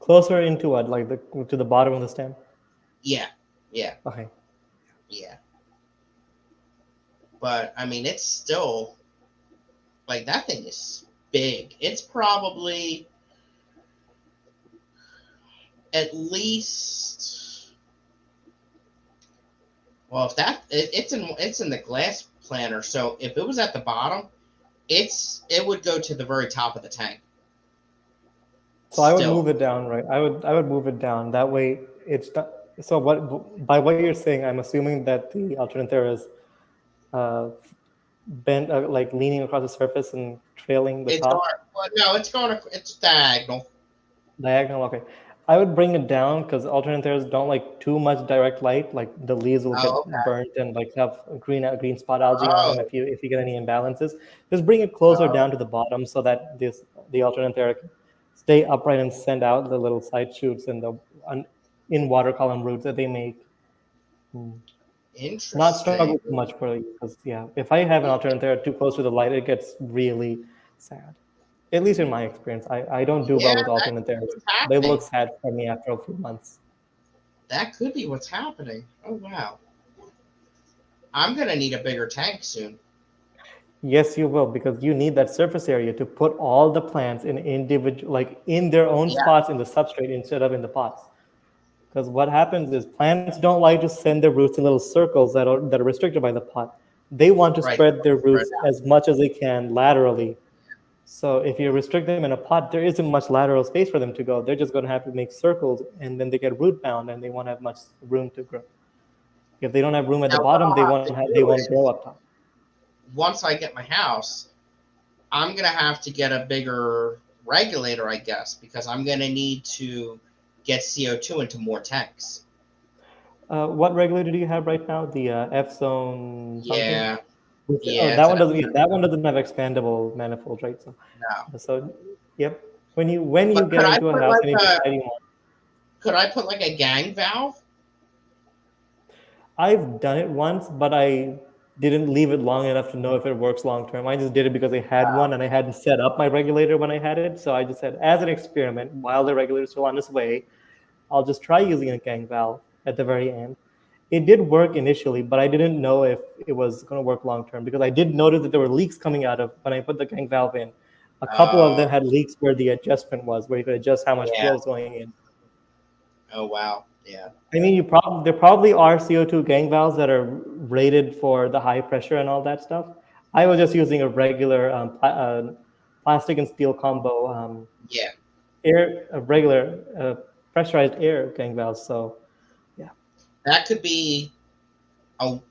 Closer into what? Like to the bottom of the stem? Yeah, yeah, Okay. yeah. But I mean, it's still like that thing is big. It's probably at least well, if it's in the glass planter. So if it was at the bottom, it would go to the very top of the tank. So I would move Still, it down, right? I would move it down. That way it's not, so what by what you're saying, I'm assuming that the alternate is uh, bent, like leaning across the surface and trailing the it's going. top Well, no, it's going. It's diagonal. diagonal. Okay, I would bring it down because alternators don't like too much direct light. Like the leaves will Oh, get okay. burnt and like have green spot algae on them Oh, if you get any imbalances. Just bring it closer oh, down to the bottom so that the alternator can stay upright and send out the little side shoots and the in water column roots that they make. Hmm. Not struggle interesting. too much for you because yeah, if I have an alternator too close to the light, it gets really sad. At least in my experience, I don't do Yeah, well with that alternate could be therapies. what's They look happening. sad for me after a few months. That could be what's happening. Oh, wow. I'm gonna need a bigger tank soon. Yes, you will, because you need that surface area to put all the plants in individual, like in their own Yeah, spots in the substrate instead of in the pots. Because what happens is plants don't like to send their roots in little circles that are restricted by the pot. They want to right. They spread want their to spread roots out. as much as they can laterally. So if you restrict them in a pot, there isn't much lateral space for them to go. They're just going to have to make circles, and then they get root bound, and they won't have much room to grow. If they don't have room at the Now, what bottom, I'll have to they do won't grow is, up top. once I get my house, I'm gonna have to get a bigger regulator, I guess, because I'm gonna need to get CO2 into more tanks. What regulator do you have right now? The F zone something. Yeah, Oh, yeah, that it's one an doesn't. Yeah, that one doesn't have expandable manifolds, right? So, no. so, yep. When you But get into a house and you decide you want, could I put like a gang valve? I've done it once, but I didn't leave it long enough to know if it works long term. I just did it because I had one and I hadn't set up my regulator when I had it. So I just said, as an experiment, while the regulator is still on its way, I'll just try using a gang valve at the very end. It did work initially, but I didn't know if it was going to work long term because I did notice that there were leaks coming out of when I put the gang valve in. A couple of them Oh, had leaks where the adjustment was, where you could adjust how much yeah. flow is going in. Oh, wow. Yeah. I mean, there probably are CO2 gang valves that are rated for the high pressure and all that stuff. I was just using a regular plastic and steel combo Yeah. a regular pressurized air gang valve. So yeah, That could be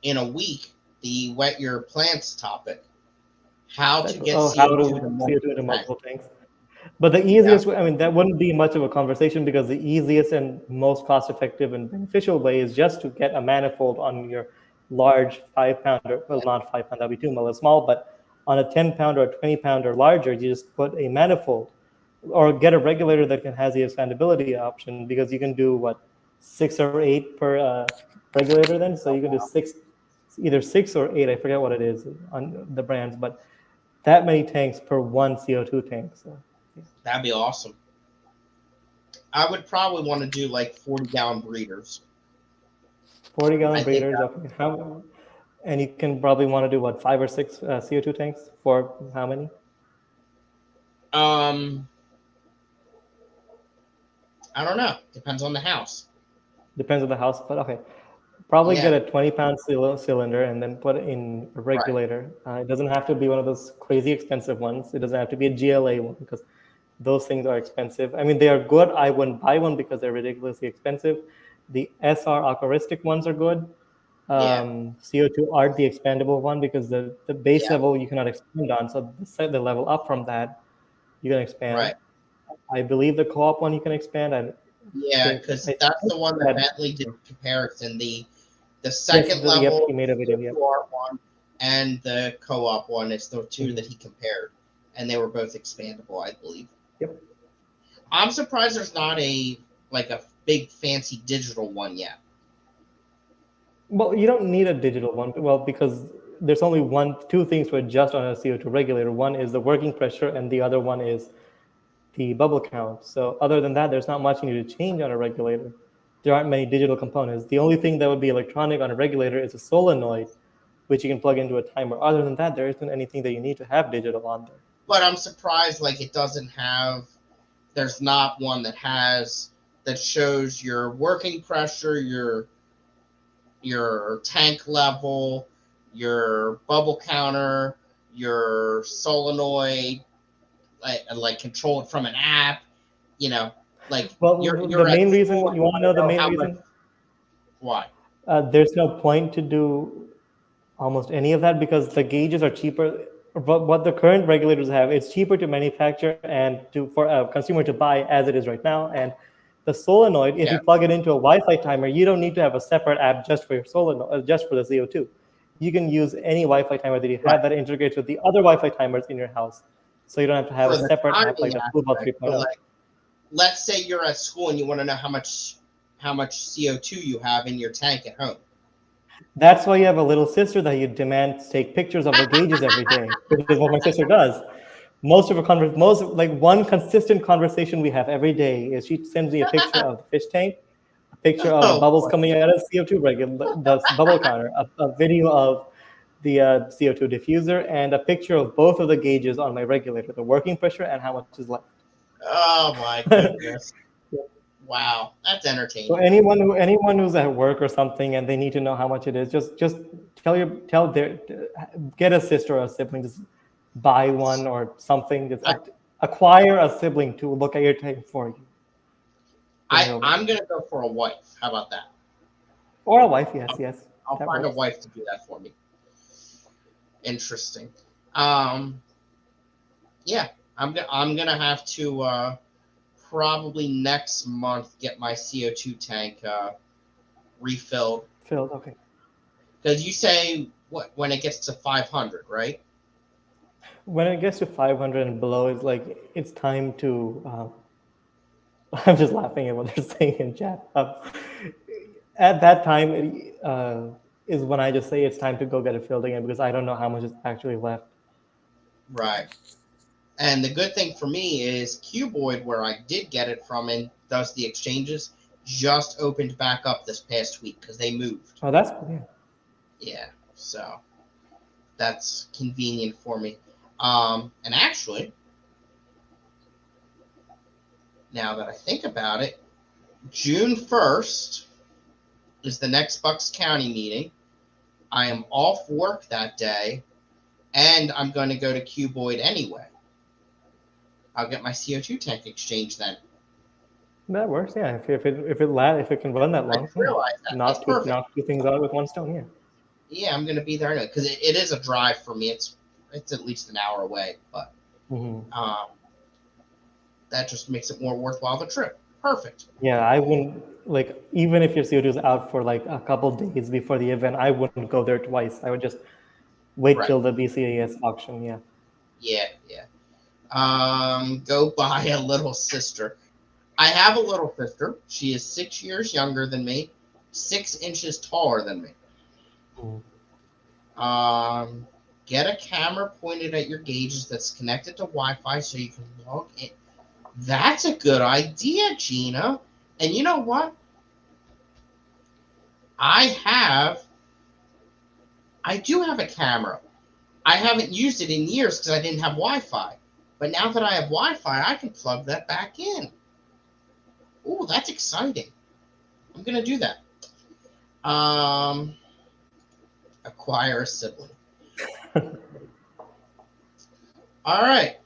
in a week the wet your plants topic. How to get how CO2 to to CO2 multiple into tanks. multiple tanks. But the Yeah. easiest way, I mean, that wouldn't be much of a conversation because the easiest and most cost effective and beneficial way is just to get a manifold on your large 5 pounder. Well, not 5 pound, that'd be too small, but on a 10 pound or a 20 pound or larger, you just put a manifold or get a regulator that can has the expandability option because you can do what 6 or 8 per regulator then. So you can do either 6 or 8. I forget what it is on the brands, but that many tanks per one CO2 tank. So yeah. That'd be awesome. I would probably want to do like 40-gallon breeders. 40 I gallon think breeders. Okay. And you can probably want to do what, 5 or 6 CO2 tanks for how many? um I don't know. Depends on the house. Depends on the house, but okay. Probably get Yeah. a 20 pound cylinder and then put it in a Right. regulator. It doesn't have to be one of those crazy expensive ones. It doesn't have to be a GLA one because those things are expensive. I mean, they are good. I wouldn't buy one because they're ridiculously expensive. The SR aquaristic ones are good. Yeah. CO2 art, the expandable one, because the base Yeah. level you cannot expand on. So the level up from that, you can expand. Right. I believe the co-op one you can expand. Yeah, because that's I the one that that Bentley did the comparison. The yes, second yep, level he made a video. Yep. CO2 art one and the co-op one is the two Mhm. that he compared, and they were both expandable, I believe. Yep. I'm surprised there's not a big fancy digital one yet. Well, you don't need a digital one. Well, because there's only two things to adjust on a CO2 regulator. One is the working pressure, and the other one is the bubble count. So other than that, there's not much you need to change on a regulator. There aren't many digital components. The only thing that would be electronic on a regulator is a solenoid, which you can plug into a timer. Other than that, there isn't anything that you need to have digital on there. But I'm surprised like it doesn't have. There's not one that shows your working pressure, your tank level, your bubble counter, your solenoid, like controlled from an app. You know, like Well, the you're at main school reason and you you want to want know to the know main how much. reason Why? there's no point to do almost any of that because the gauges are cheaper. But what the current regulators have, it's cheaper to manufacture and for a consumer to buy as it is right now. And the solenoid, if Yeah, you plug it into a Wi-Fi timer, you don't need to have a separate app just for your solenoid, just for the CO2. You can use any Wi-Fi timer that you right. have that integrates with the other Wi-Fi timers in your house. So you don't have to have a For the separate app like timing the Fluebot aspect, but 3.0. like, let's say you're at school and you want to know how much CO2 you have in your tank at home. That's why you have a little sister that you demand to take pictures of the gauges every day, which is what my sister does. Most like one consistent conversation we have every day is she sends me a picture of the fish tank, a picture of the Oh bubbles boy. coming out of CO2 regular, the bubble counter, a video of the CO2 diffuser, and a picture of both of the gauges on my regulator, the working pressure and how much is left. Oh my goodness. Wow, that's So entertaining. anyone who's at work or something and they need to know how much it is, just tell their get a sister or a sibling, just buy one or something, just I, acquire a sibling to look at your tank for you when you're away, I'm gonna go for a wife. How about that? or a wife. Yes, I'll, yes, I'll that find a works. wife to do that for me. Interesting. Um, yeah, I'm gonna have to probably next month get my CO2 tank refilled Filled. Okay. because you say what when it gets to 500, right? When it gets to 500 and below, it's like it's time to. I'm just laughing at what they're saying in chat. At that time, is when I just say it's time to go get it filled again because I don't know how much is actually left. Right. And the good thing for me is Cuboid, where I did get it from and does the exchanges, just opened back up this past week because they moved. Oh, that's cool. Yeah. Yeah, so that's convenient for me. And actually, now that I think about it, June 1st is the next Bucks County meeting. I am off work that day, and I'm going to go to Cuboid anyway. I'll get my CO2 tank exchange then. That works. Yeah. If it can run that I long, just yeah. realized that. That's perfect. Knock two things out with one stone. Yeah. Yeah, I'm going to be there anyway because it is a drive for me. It's at least an hour away, but Hmm. um, that just makes it more worthwhile the trip. Perfect. Yeah. I wouldn't like even if your CO2 is out for like a couple days before the event, I wouldn't go there twice. I would just wait Right. till the BCAS auction. Yeah. Yeah, yeah. Go buy a little sister. I have a little sister. She is 6 years younger than me, 6 inches taller than me. Mhm. Um, get a camera pointed at your gauges that's connected to Wi-Fi so you can log in. That's a good idea, Gina. And you know what? I have, I do have a camera. I haven't used it in years because I didn't have Wi-Fi. But now that I have Wi-Fi, I can plug that back in. Oh, that's exciting. I'm gonna do that. Um, acquire a sibling. All right,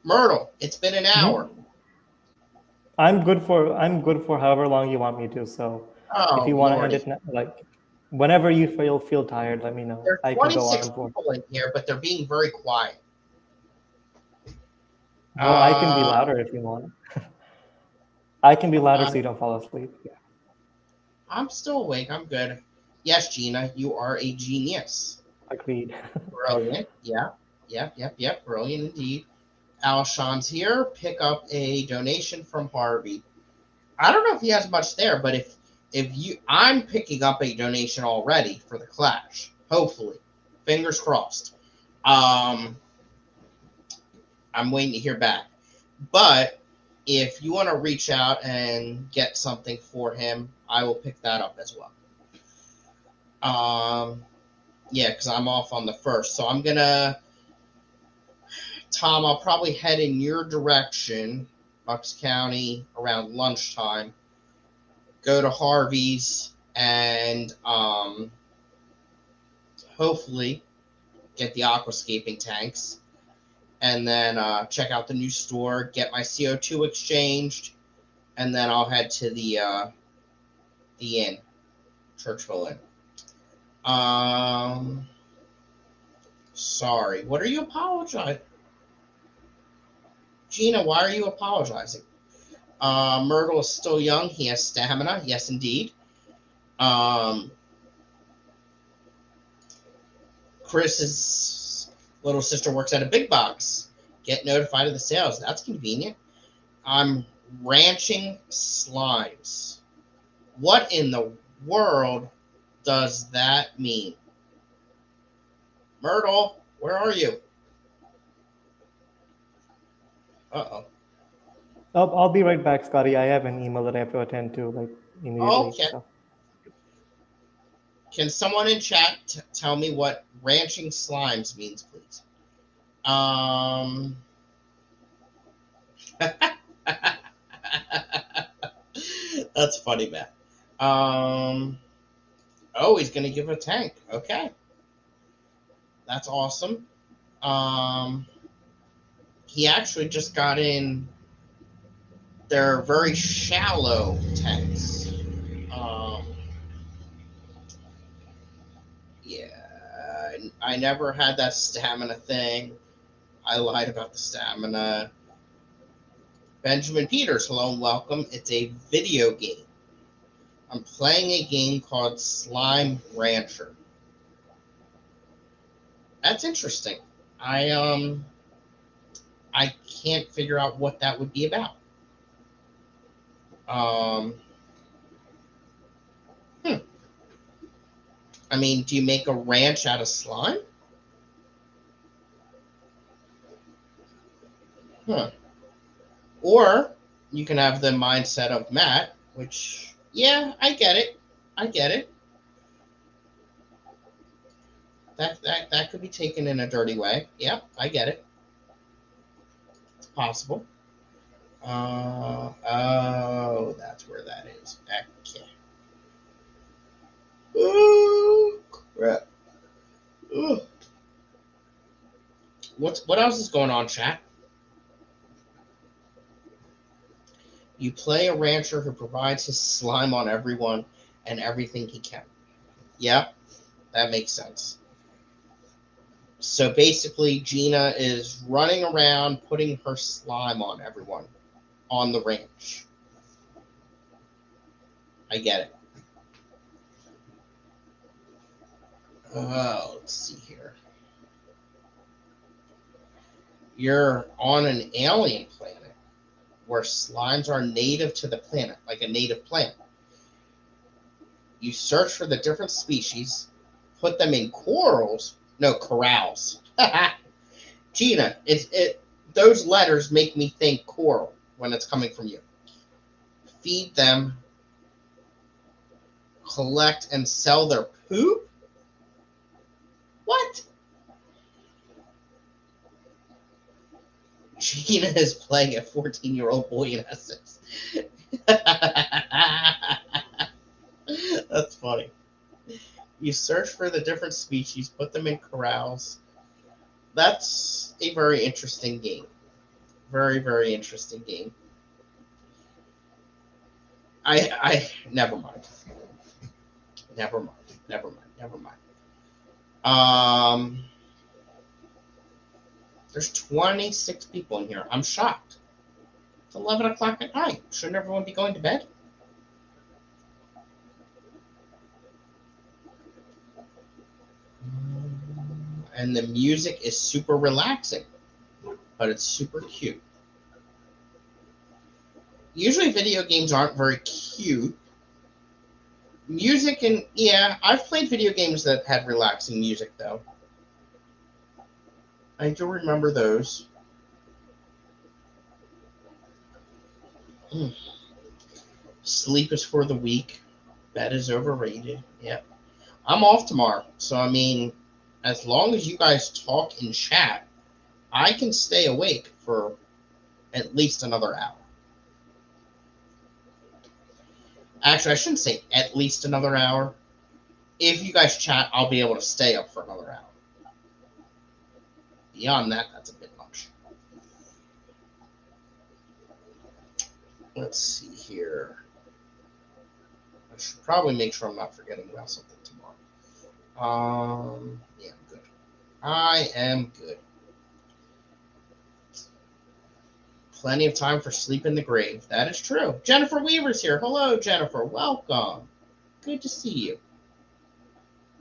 Myrtle. It's been an hour. Mhm. I'm good for however long you want me to. So if Oh you want to end lordy, it like whenever you feel tired, let me know. there are I can go 26 on for. people in here, but they're being very quiet. Well, I can be Uh, louder if you want. I can be louder uh, so you don't fall asleep. Yeah, I'm still awake. I'm good. Yes, Gina, you are a genius. agreed. Brilliant. Yeah. Yep. Yep. Yep. Brilliant indeed. Alshon's here. Pick up a donation from Harvey. I don't know if he has much there, but if you, I'm picking up a donation already for the Clash. Hopefully, fingers crossed. Um, I'm waiting to hear back. But if you want to reach out and get something for him, I will pick that up as well. Yeah, because I'm off on the first, so I'm gonna, Tom. I'll probably head in your direction, Bucks County, around lunchtime. Go to Harvey's and hopefully get the aquascaping tanks, and then check out the new store, get my CO2 exchanged, and then I'll head to the inn, Churchville Inn. Um, sorry. What are you apologizing, Gina? Why are you apologizing? Myrtle is still young. He has stamina. Yes, indeed. Um, Chris's little sister works at a big box. Get notified of the sales. That's convenient. I'm ranching slimes. What in the world does that mean? Myrtle, where are you? Uh I'll be right back, Scotty. I have an email that I have to attend to like oh. immediately. Okay. So Can someone in chat tell me what ranching slimes means, please? That's funny, man. Oh, he's gonna give a tank. Okay, that's awesome. He actually just got in. They're very shallow tanks. Yeah, I never had that stamina thing. I lied about the stamina. Benjamin Peters, hello and welcome. It's a video game. I'm playing a game called Slime Rancher. That's interesting. I can't figure out what that would be about. Um, hmm. I mean, do you make a ranch out of slime? Huh. Or you can have the mindset of Matt, which, yeah, I get it. I get it. That could be taken in a dirty way. Yep, I get it. It's possible. Oh, that's where that is. Okay. Oh, crap. Ugh. What else is going on, chat? You play a rancher who provides his slime on everyone and everything he can. Yep, that makes sense. So basically, Gina is running around putting her slime on everyone on the ranch. I get it. Oh, let's see here. You're on an alien planet where slimes are native to the planet, like a native plant. You search for the different species, put them in corrals. Gina, those letters make me think coral when it's coming from you. Feed them, collect and sell their poop? What? Gina is playing a 14-year-old boy in Essex. That's funny. You search for the different species, put them in corrals. That's a very interesting game. Very, very interesting game. Never mind. Never mind. Never mind. Never mind. There's 26 people in here. I'm shocked. It's 11 o'clock at night. Shouldn't everyone be going to bed? And the music is super relaxing, but it's super cute. Usually video games aren't very cute. Music and, yeah, I've played video games that had relaxing music, though. I do remember those. Sleep is for the weak. Bed is overrated. Yep. I'm off tomorrow. So, I mean, as long as you guys talk in chat, I can stay awake for at least another hour. Actually, I shouldn't say at least another hour. If you guys chat, I'll be able to stay up for another hour. Beyond that, that's a bit much. Let's see here. I should probably make sure I'm not forgetting about something tomorrow. Yeah, I'm good. I am good. Plenty of time for sleep in the grave. That is true. Jennifer Weaver's here. Hello, Jennifer. Welcome. Good to see you.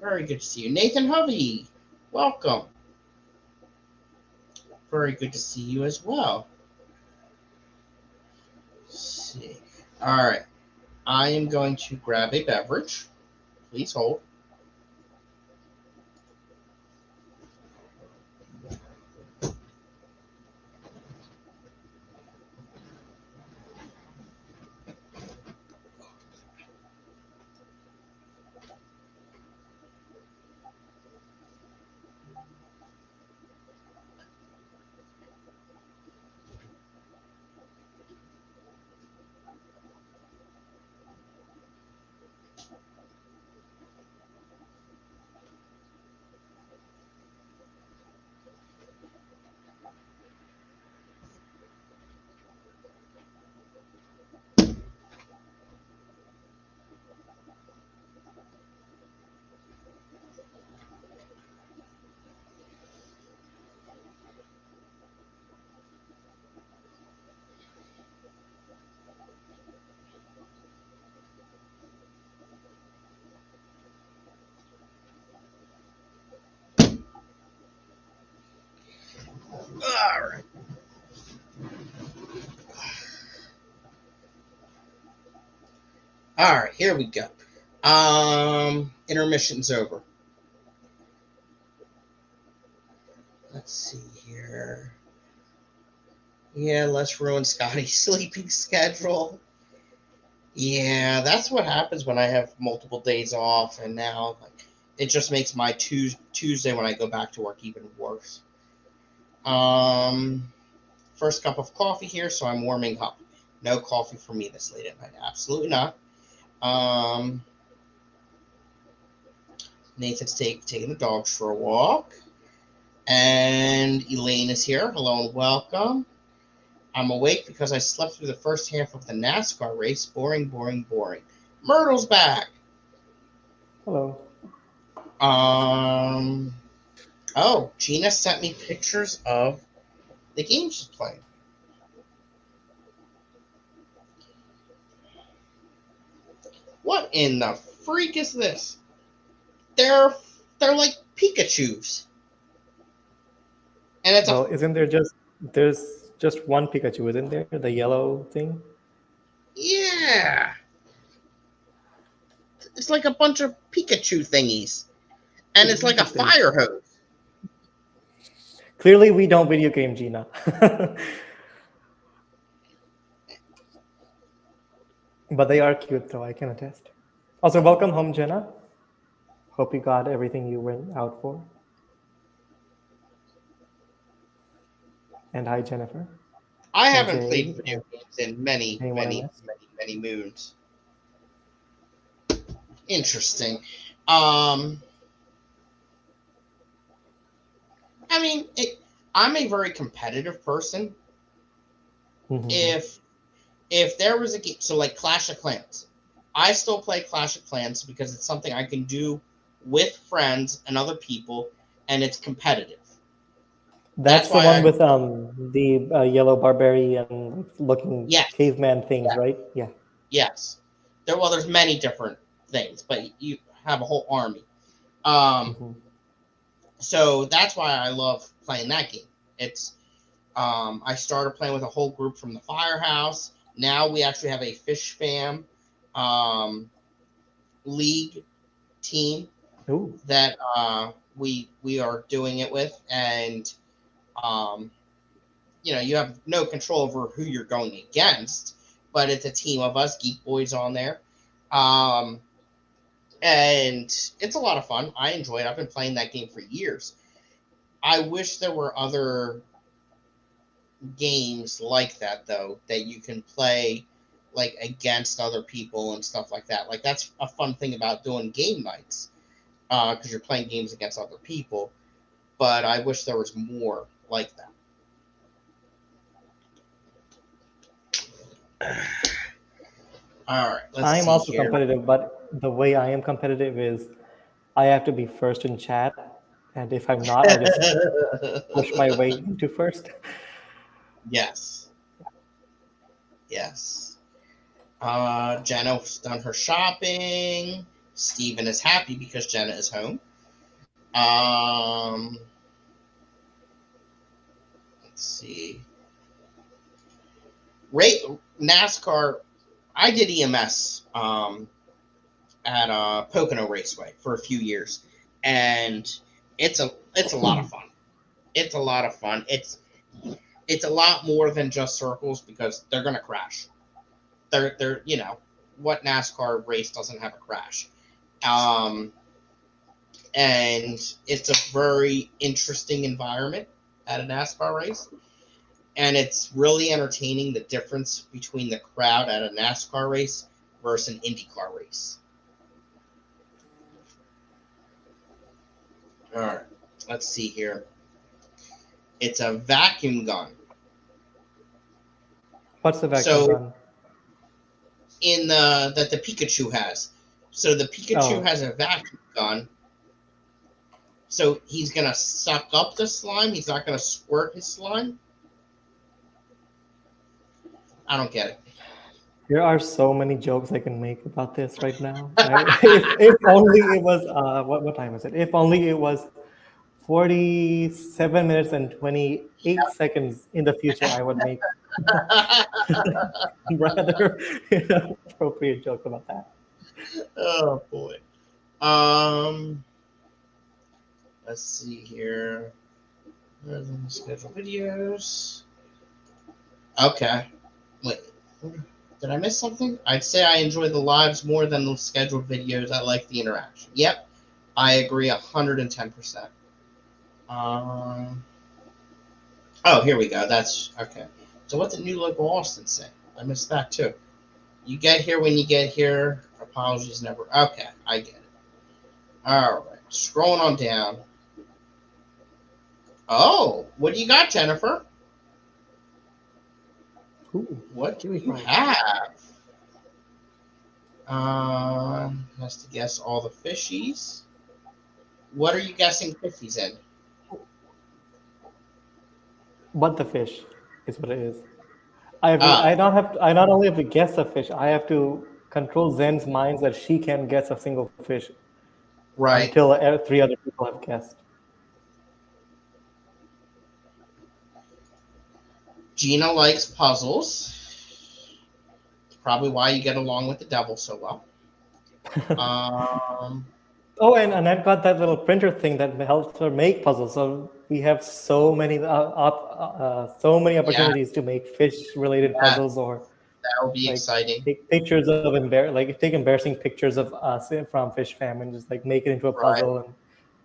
Very good to see you. Nathan Hovey. Welcome. Very good to see you as well. Let's see. All right. I am going to grab a beverage. Please hold. All right, here we go. Intermission's over. Let's see here. Yeah, let's ruin Scotty's sleeping schedule. Yeah, that's what happens when I have multiple days off, and now like, it just makes my Tuesday when I go back to work even worse. Um, First cup of coffee here, so I'm warming up. No coffee for me this late at night. Absolutely not. Um, Nathan's taking the dogs for a walk. And Elaine is here. Hello and welcome. I'm awake because I slept through the first half of the NASCAR race. Boring, boring, boring. Myrtle's back. Hello. Um. Oh, Gina sent me pictures of the game she's playing. What in the freak is this? They're they're like Pikachu's, and it's a Well, isn't there just there's just one Pikachu, isn't there? The yellow thing. yeah. It's like a bunch of Pikachu thingies, and it's like a Interesting. fire hose. Clearly, we don't video game, Gina. But they are cute, though, I can attest. Also, welcome home, Jenna. Hope you got everything you went out for. And hi, Jennifer. I And haven't played Jade. video And games in many, anyone many, else? many, many moons. Interesting. Um, I mean, I'm a very competitive person. Mm-hmm. If there was a game, so like Clash of Clans, I still play Clash of Clans because it's something I can do with friends and other people, and it's competitive. That's That's the why one I with the yellow barbarian looking yes, caveman things, yeah, right? Yeah. yes. There's many different things, but you have a whole army. Um, Mm-hmm. so that's why I love playing that game. It's I started playing with a whole group from the firehouse. Now we actually have a fish fam um, league team Ooh. that we are doing it with, and um, you have no control over who you're going against, but it's a team of us geek boys on there, um, and it's a lot of fun. I enjoy it. I've been playing that game for years. I wish there were other games like that though that you can play like against other people and stuff like that. Like that's a fun thing about doing game nights because you're playing games against other people. But I wish there was more like that. All right, let's I'm see also here. competitive, but the way I am competitive is I have to be first in chat. And if I'm not, I just push my way into first. Yes, yes. Jenna's done her shopping. Steven is happy because Jenna is home. Um, let's see. NASCAR. I did EMS at Pocono Raceway for a few years, and it's a lot of fun. It's a lot of fun. It's a lot more than just circles because they're gonna crash. They're what NASCAR race doesn't have a crash, um, and it's a very interesting environment at a NASCAR race, and it's really entertaining the difference between the crowd at a NASCAR race versus an IndyCar race. All right, let's see here. It's a vacuum gun. What's the vacuum So gun? in the that the Pikachu has. So the Pikachu Oh, has a vacuum gun. So he's gonna suck up the slime. He's not gonna squirt his slime. I don't get there are so many jokes I can make about this right now. If only it was what time is it? If only it was 47 minutes and 28 seconds in the future, I would make Rather appropriate joke about that. Oh boy. Um, let's see here. Schedule videos. Okay. Wait. Did I miss something? I'd say I enjoy the lives more than the scheduled videos. I like the interaction. Yep, I agree 110%. Um. Oh, here we go. That's okay. So, what did New Local Austin say? I missed that too. You get here when you get here. Apologies never. Okay, I get it. All right. Scrolling on down. Oh, what do you got, Jennifer? Ooh, What do chili you fries. have? Has to guess all the fishies. What are you guessing fishies in? But the fish is what it is. I have to, Oh, I not only have to guess a fish, I have to control Zen's minds that she can't guess a single fish right. until three other people have guessed. Gina likes puzzles. It's probably why you get along with the devil so well. Um, Oh, and Annette got that little printer thing that helps her make puzzles. So we have so many yeah, opportunities to make fish-related yeah, puzzles, or that will be like exciting. take pictures of take embarrassing pictures of us from Fish Fam and just like make it into a Right. puzzle and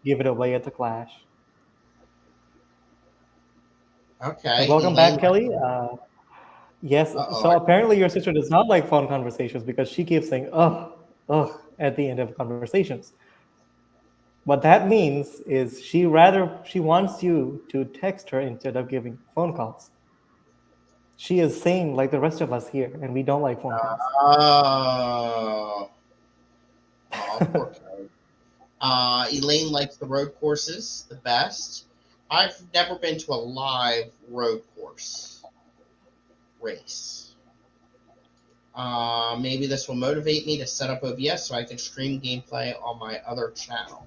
give it away at the Clash. Okay. Welcome Elaine. back, Kelly. Yes. Uh oh. So apparently your sister does not like phone conversations because she keeps saying "ugh, ugh" at the end of conversations. What that means is she wants you to text her instead of giving phone calls. She is sane like the rest of us here, and we don't like phone calls. Oh. Oh, poor Kelly. Elaine likes the road courses the best. I've never been to a live road course race. Maybe this will motivate me to set up OBS so I can stream gameplay on my other channel.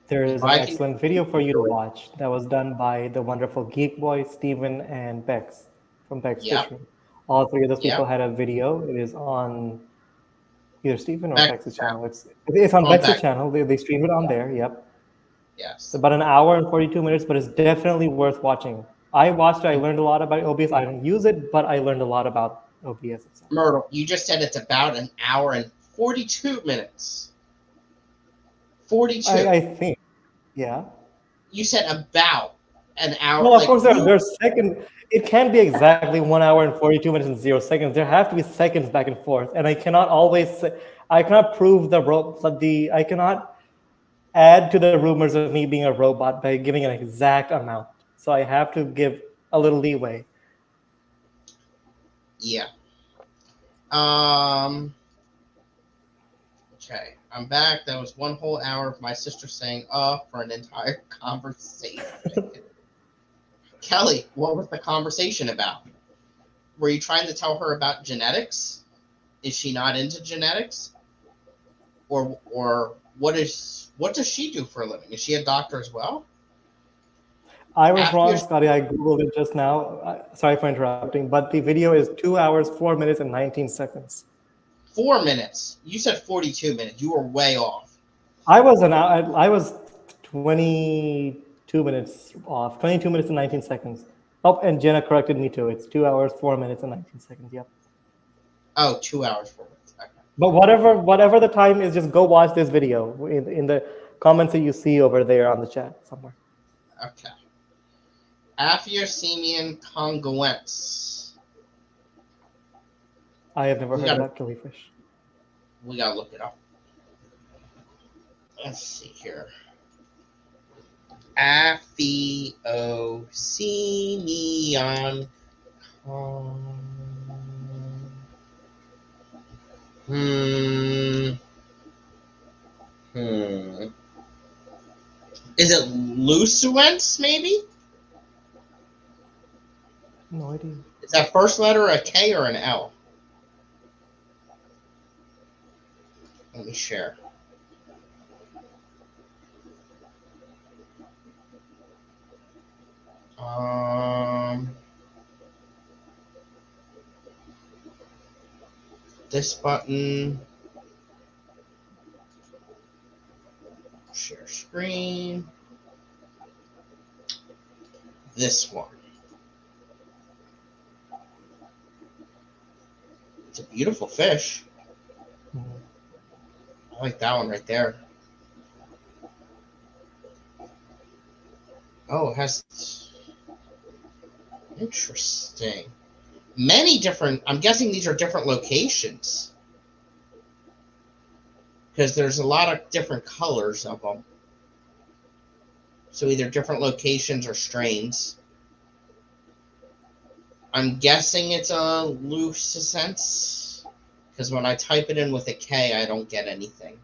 There If is an I can excellent video for you to do it, watch that was done by the wonderful Geek Boy, Steven, and Bex from Bex yep, Fish Room. All three of those people yep. had a video. It is on either Steven or Back to Bex's channel. channel. It's on On Bex's back. channel. They stream it on there. Yep. It's Yes. about an hour and 42 minutes, but it's definitely worth watching. I watched it. I learned a lot about OBS. I don't use it, but I learned a lot about OBS itself. Myrtle, you just said it's about an hour and 42 minutes. 42. I think, yeah. You said about an hour. Well, of Like course, you. there's second. It can't be exactly 1 hour and 42 minutes and 0 seconds. There have to be seconds back and forth, and I cannot always. I cannot prove I cannot add to the rumors of me being a robot by giving an exact amount. So I have to give a little leeway. Yeah. Um. Okay, I'm back. That was one whole hour of my sister saying for an entire conversation. Kelly, what was the conversation about? Were you trying to tell her about genetics? Is she not into genetics? Or what does she do for a living? Is she a doctor as well? I was After your wrong, Scotty. I googled it just now. Sorry for interrupting, but the video is 2 hours, 4 minutes, and 19 seconds. 4 minutes. You said 42 minutes. You were way off. I was 22 minutes off. 22 minutes and 19 seconds. Oh, and Jenna corrected me too. It's 2 hours, 4 minutes, and 19 seconds. Yep. Oh, 2 hours, 4 minutes. Okay. But whatever the time is, just go watch this video in the comments that you see over there on the chat somewhere. Okay. Aphyosemian congruence. I have never We heard of gotta that killifish. we gotta look it up. Let's see here. Aphyosemion. Hmm. Hmm. Is it Lucuence, maybe? No idea. Is that first letter a K or an L? Let me share. Um. this button. Share screen. This one. It's a beautiful fish. Mhm. I like that one right there. Oh, it has... Interesting. Many different... I'm guessing these are different locations. Because there's a lot of different colors of them. So either different locations or strains. I'm guessing it's a loose sense. Because when I type it in with a K, I don't get anything.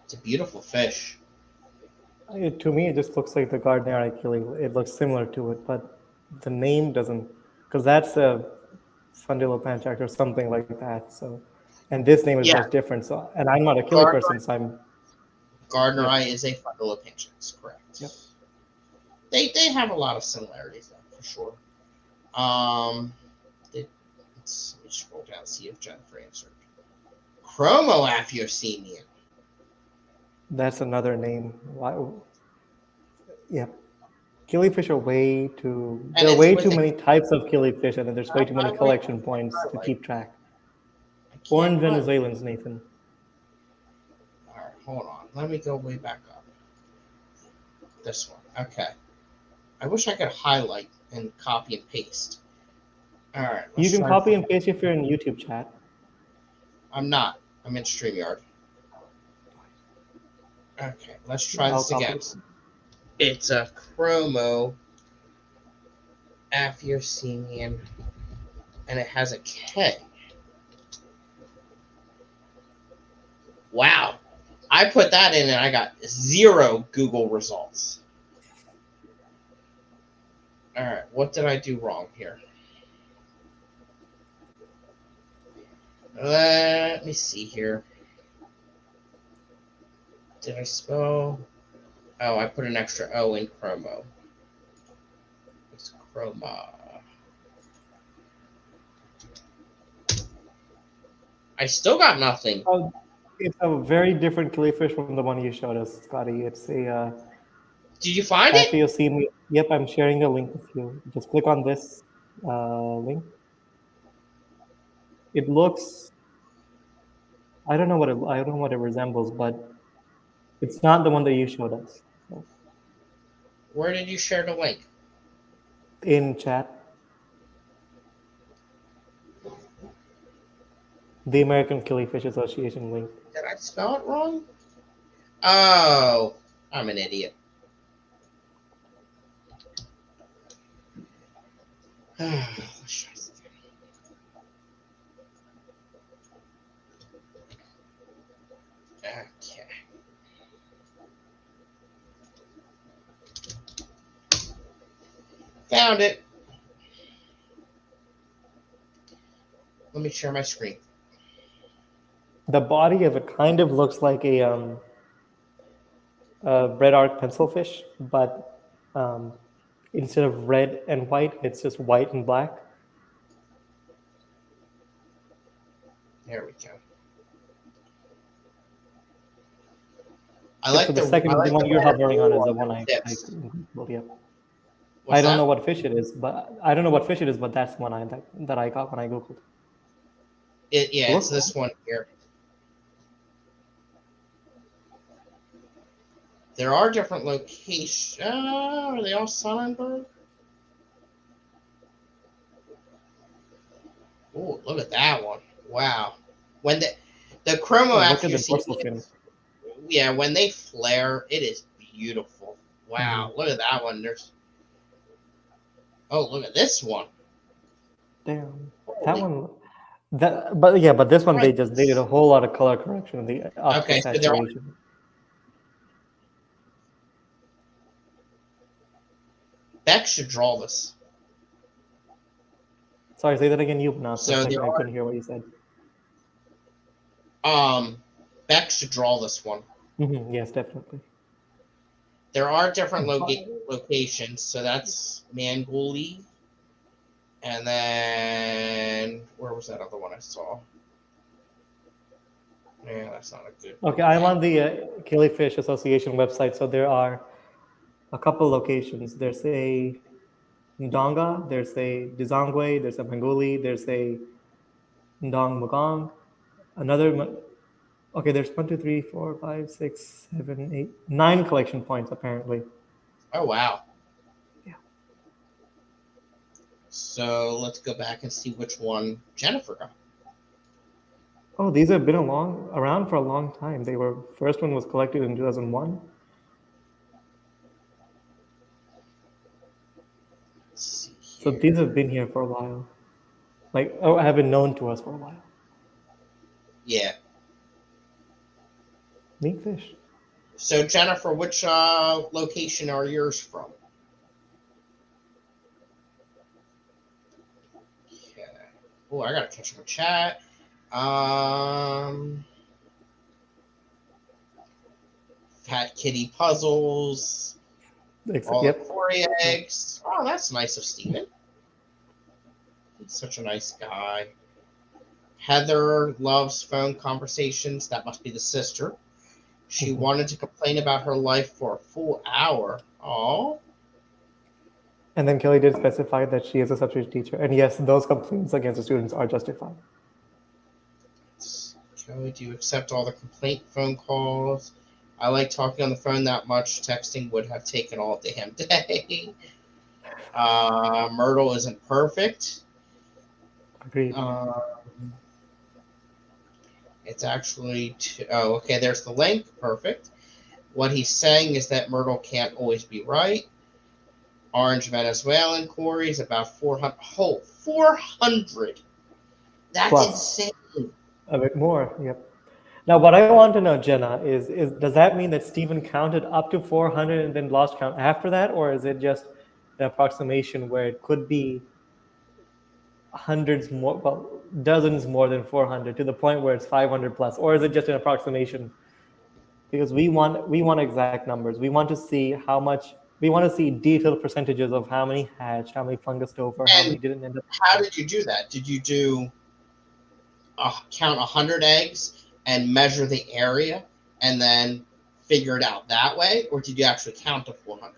It's a beautiful fish. To me, it just looks like the Gardner Achille. It looks similar to it, but the name doesn't, because that's a Fundulopanchact or something like that. So, and this name is Yeah. just different. So, and I'm not a Achille Gardner, person, so I'm. Gardner Yep. Eye is a Fundulopanchact, correct. Yep. They have a lot of similarities, though, for sure. Let me scroll down and see if Jennifer answered. Chromoaphyosemian. That's another name. Yeah. Killifish are way too. And There are it's way with too a... many types of killifish, and then there's way too many I'm waiting collection points for to highlight. keep track. I can't Orange highlight. Venezuelans, Nathan. All right, hold on. Let me go way back up. This one. Okay. I wish I could highlight and copy and paste. All right. You Let's can try. copy and paste if you're in YouTube chat. I'm not. I'm in StreamYard. Okay. Let's try I'll this copy again. it. It's a Chromoaphyosemian, and it has a K. Wow. I put that in and I got 0 Google results. All right. What did I do wrong here? Let me see here. Did I spell? Oh, I put an extra O in chromo. It's chroma. I still got nothing. Oh, it's a very different killifish from the one you showed us, Scotty. It's a Did you find it? Aphyosemian. Yep, I'm sharing the link with you. Just click on this link. It looks. I don't know what it resembles, but it's not the one that you showed us. So, Where did you share the link? in chat, the American Killifish Association link. Did I spell it wrong? Oh, I'm an idiot. Let's try this again. Okay. Found it. Let me share my screen. The body of it kind of looks like a red arc pencilfish, but instead of red and white, it's just white and black. There we go. I Except like for the one you're hovering on is the one I well, yeah. I don't know what fish it is, but that's the one that I got when I googled. It's this one here. There are different locations. Are they all Sonnenberg? Oh, look at that one! Wow. When the chromoaphyosemian, yeah, when they flare, it is beautiful. Wow, Look at that one. Look at this one. Damn, that one. But this one they did a whole lot of color correction in the optical saturation. Beck should draw this. Sorry, say that again. You pronounced it. I couldn't hear what you said. Beck should draw this one. Yes, definitely. There are different locations, so that's Mangoli. And then where was that other one I saw? Yeah, that's not a good Okay, I'm thing. on the Killifish Association website, so there are a couple locations. There's a Ndonga, there's a Dizangwe, there's a Manguli, there's a Ndong Mugong, another. Okay, there's 1, 2, 3, 4, 5, 6, 7, 8, 9 collection points apparently. Oh wow. Yeah. So let's go back and see which one Jennifer got. Oh, these have been around for a long time. They were first one was collected in 2001, Let's see so these have here. been here for a while. Like, oh, have been known to us for a while. Yeah. Neat fish. So Jennifer, which location are yours from? Okay. Oh, I gotta catch my chat. Um, Fat Kitty Puzzles. All the Yep. Corey eggs. Oh, that's nice of Steven. He's such a nice guy. Heather loves phone conversations. That must be the sister. She Mhm. wanted to complain about her life for a full hour. Oh, And then Kelly did specify that she is a substitute teacher, and yes, those complaints against the students are justified. Joey, do you accept all the complaint phone calls? I like talking on the phone that much. Texting would have taken all damn day. Myrtle isn't perfect. Agreed. Um, it's actually oh, okay. There's the link. Perfect. What he's saying is that Myrtle can't always be right. Orange Venezuelan Corey is about 400. Oh, 400. That's Plus insane. a bit more. Yep. Now, what I want to know, Jenna, is does that mean that Stephen counted up to 400 and then lost count after that, or is it just an approximation where it could be hundreds more, well, dozens more than 400 to the point where it's 500 plus, or is it just an approximation? Because we want exact numbers. We want to see how much. We want to see detailed percentages of how many hatched, how many fungused over, how And many didn't end up how hatching. did you do that? Did you do count 100 eggs and measure the area and then figure it out that way? Or did you actually count to 400?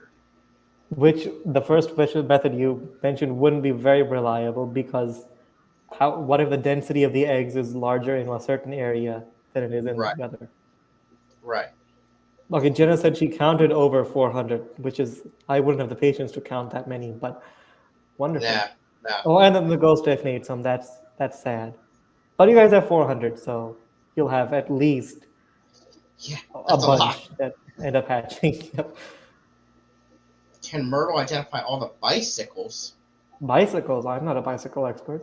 Which the first method you mentioned wouldn't be very reliable because what if the density of the eggs is larger in a certain area than it is in Right, the other? right. Okay, Jenna said she counted over 400, which is I wouldn't have the patience to count that many, but wonderful. Nah, no. Oh, and then the ghost definitely ate some. That's sad. But you guys have 400, so you'll have at least Yeah, a that's a lot. bunch that end up hatching. Yep. Can Myrtle identify all the bicycles? Bicycles. I'm not a bicycle expert.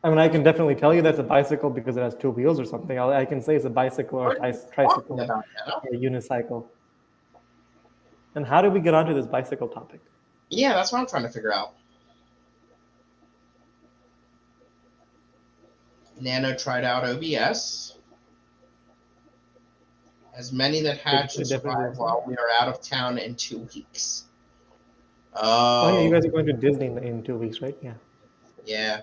I mean, I can definitely tell you that's a bicycle because it has two wheels or something. I can say it's a bicycle or a What are you tricycle talking about, Jenna? or a unicycle. And how did we get onto this bicycle topic? Yeah, that's what I'm trying to figure out. Nano tried out OBS. As many that hatch and It definitely survive was that. while we are out of town in 2 weeks. Oh yeah, you Oh, guys are going to Disney in 2 weeks, right? Yeah, yeah.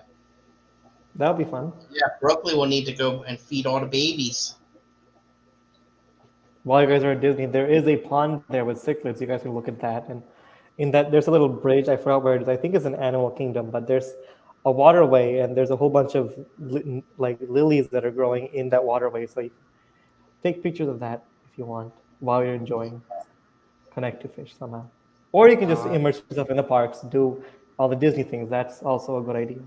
that'll be fun. Yeah, Brooklyn will need to go and feed all the babies. While you guys are at Disney, there is a pond there with cichlids. You guys can look at that. And in that, there's a little bridge. I forgot where it is. I think it's an Animal Kingdom, but there's a waterway, and there's a whole bunch of like lilies that are growing in that waterway. So you can take pictures of that if you want while you're enjoying Connect to Fish somehow. Or you can just Uh, immerse yourself in the parks, do all the Disney things. That's also a good idea.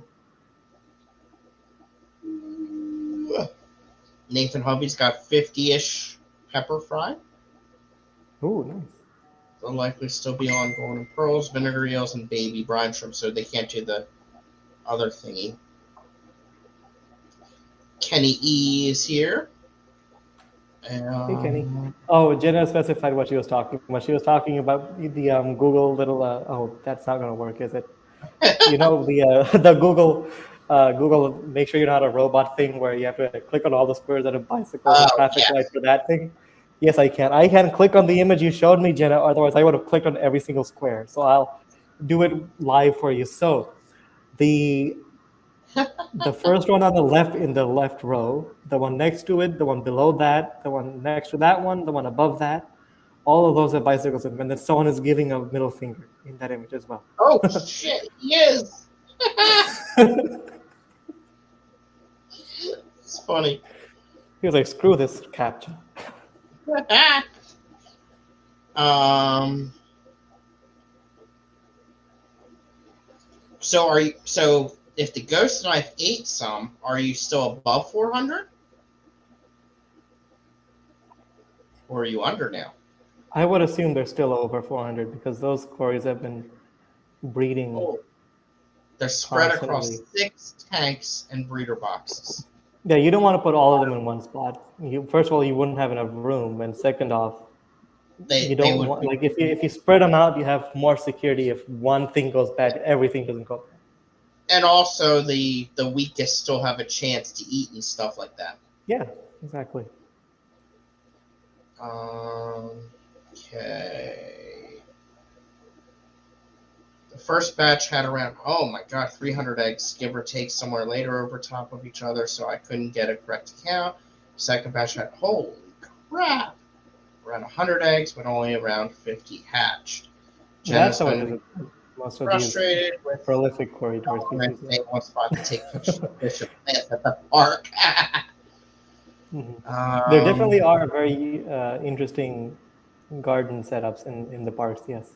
Nathan Hubby's got 50-ish pepper fry. Ooh, nice. They'll likely still be on golden pearls, vinegar eels, and baby brine shrimp, so they can't do the other thingy. Kenny E is here. Hey, Kenny. Um, Oh, Jenna specified what she was talking about. She was talking about the Google little. Oh, that's not going to work, is it? You know the the Google. Make sure you're not a robot thing where you have to click on all the squares that have bicycles and oh, traffic yeah. lights for that thing. Yes, I can. I can click on the image you showed me, Jenna. Otherwise, I would have clicked on every single square. So I'll do it live for you. So The the first one on the left in the left row, the one next to it, the one below that, the one next to that one, the one above that, all of those are bicycles, and then someone is giving a middle finger in that image as well. Oh shit, he is. It's funny. He was like, "Screw this captcha." um. So are you? So if the ghost knife ate some, are you still above 400, or are you under now? I would assume they're still over 400 because those quarries have been breeding Oh, they're spread across constantly. 6 tanks and breeder boxes. Yeah, you don't want to put all of them in one spot. First of all, you wouldn't have enough room, and second off, you They don't would want be, like if you spread them out, you have more security. If one thing goes bad, everything doesn't go bad. and also the weakest still have a chance to eat and stuff like that. Yeah, exactly. Okay. The first batch had around, oh my god, 300 eggs, give or take, somewhere later over top of each other, so I couldn't get a correct count. Second batch had, holy crap, around 100 eggs, but only around 50 hatched. That's Jenna's how it hungry, is with most of these frustrated with prolific corridor government species. Yeah. saying one spot to take pictures of fish and plants at the park. Mhm. There definitely um, are very interesting garden setups in the parks. Yes.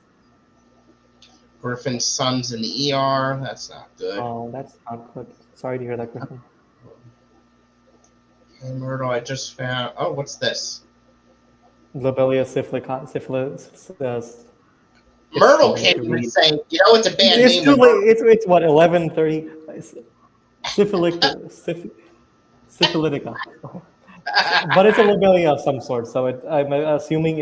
Griffin's son's in the ER. That's not good. Oh, that's not good. Sorry to hear that, Griffin. Hey, Myrtle, I just found. Oh, what's this? Lobelia syphilis. It's too Myrtle late can't to even read. say. You know, it's a bad It's name too when late. Myrtle. It's what 11:30. Syphilic syphilitica. But it's a lobelia of some sort. So I'm assuming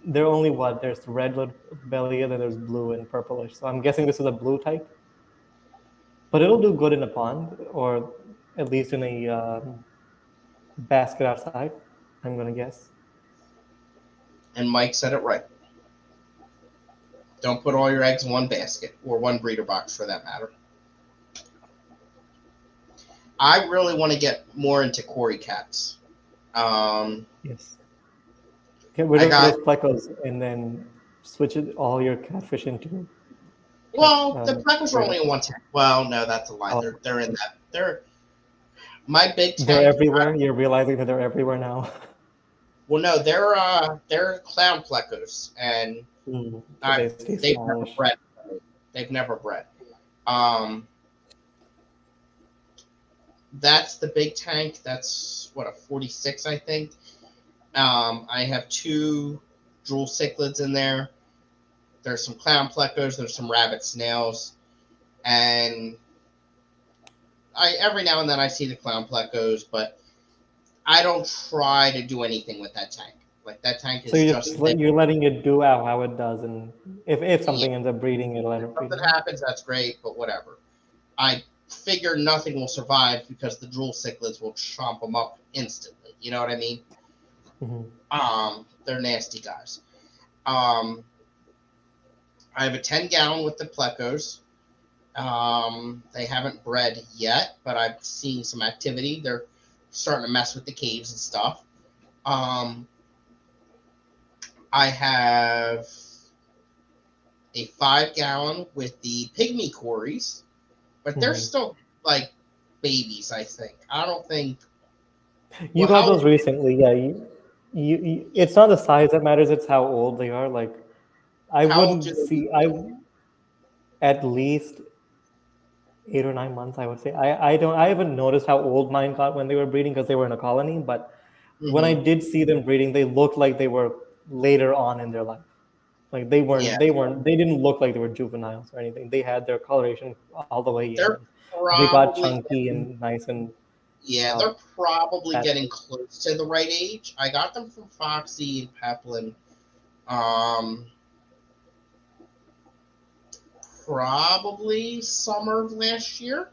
they're only what there's red lobelia, then there's blue and purplish. So I'm guessing this is a blue type. But it'll do good in a pond or at least in a basket outside. I'm gonna guess. And Mike said it right. Don't put all your eggs in one basket or one breeder box for that matter. I really want to get more into Cory cats. Yes. Get rid I of got those plecos and then switch all your catfish into cat well, the plecos are red only in one eyes. tank. Well, no, that's a lie. Oh, They're in that. They're my big they're tank. everywhere. You're realizing that they're everywhere now. Well, no, they're clown plecos, and So I they stay they've never smallish. bred. They've never bred. Um, that's the big tank. That's what, a 46, I think. I have 2 drool cichlids in there. There's some clown plecos. There's some rabbit snails, and I every now and then I see the clown plecos, but I don't try to do anything with that tank. Like that tank So is just there. you're letting it do how it does, and if Yeah, something ends up breeding, it'll end if up something breeding. happens, that's great, but whatever. I figure nothing will survive because the drool cichlids will chomp them up instantly. You know what I mean? Mm-hmm. They're nasty guys. Um, I have a 10-gallon with the plecos. They haven't bred yet, but I've seen some activity. They're starting to mess with the caves and stuff. Um, I have a 5-gallon with the pygmy quarries, but they're Mm-hmm. still like babies, I think. I don't think. You Well, got how those old? recently, yeah. It's not the size that matters; it's how old they are. Like I How old do wouldn't they see usually? at least 8 or 9 months. I would say I don't. I haven't noticed how old mine got when they were breeding because they were in a colony. But when I Mm-hmm. did see them breeding, they looked like they were later on in their life. Like Yeah, they didn't look like they were juveniles or anything. They had their coloration all the way in, they're and they got probably chunky and nice and yeah, uh, they're probably fat. getting close to the right age. I got them from Foxy and Peplin. Um, Probably summer of last year.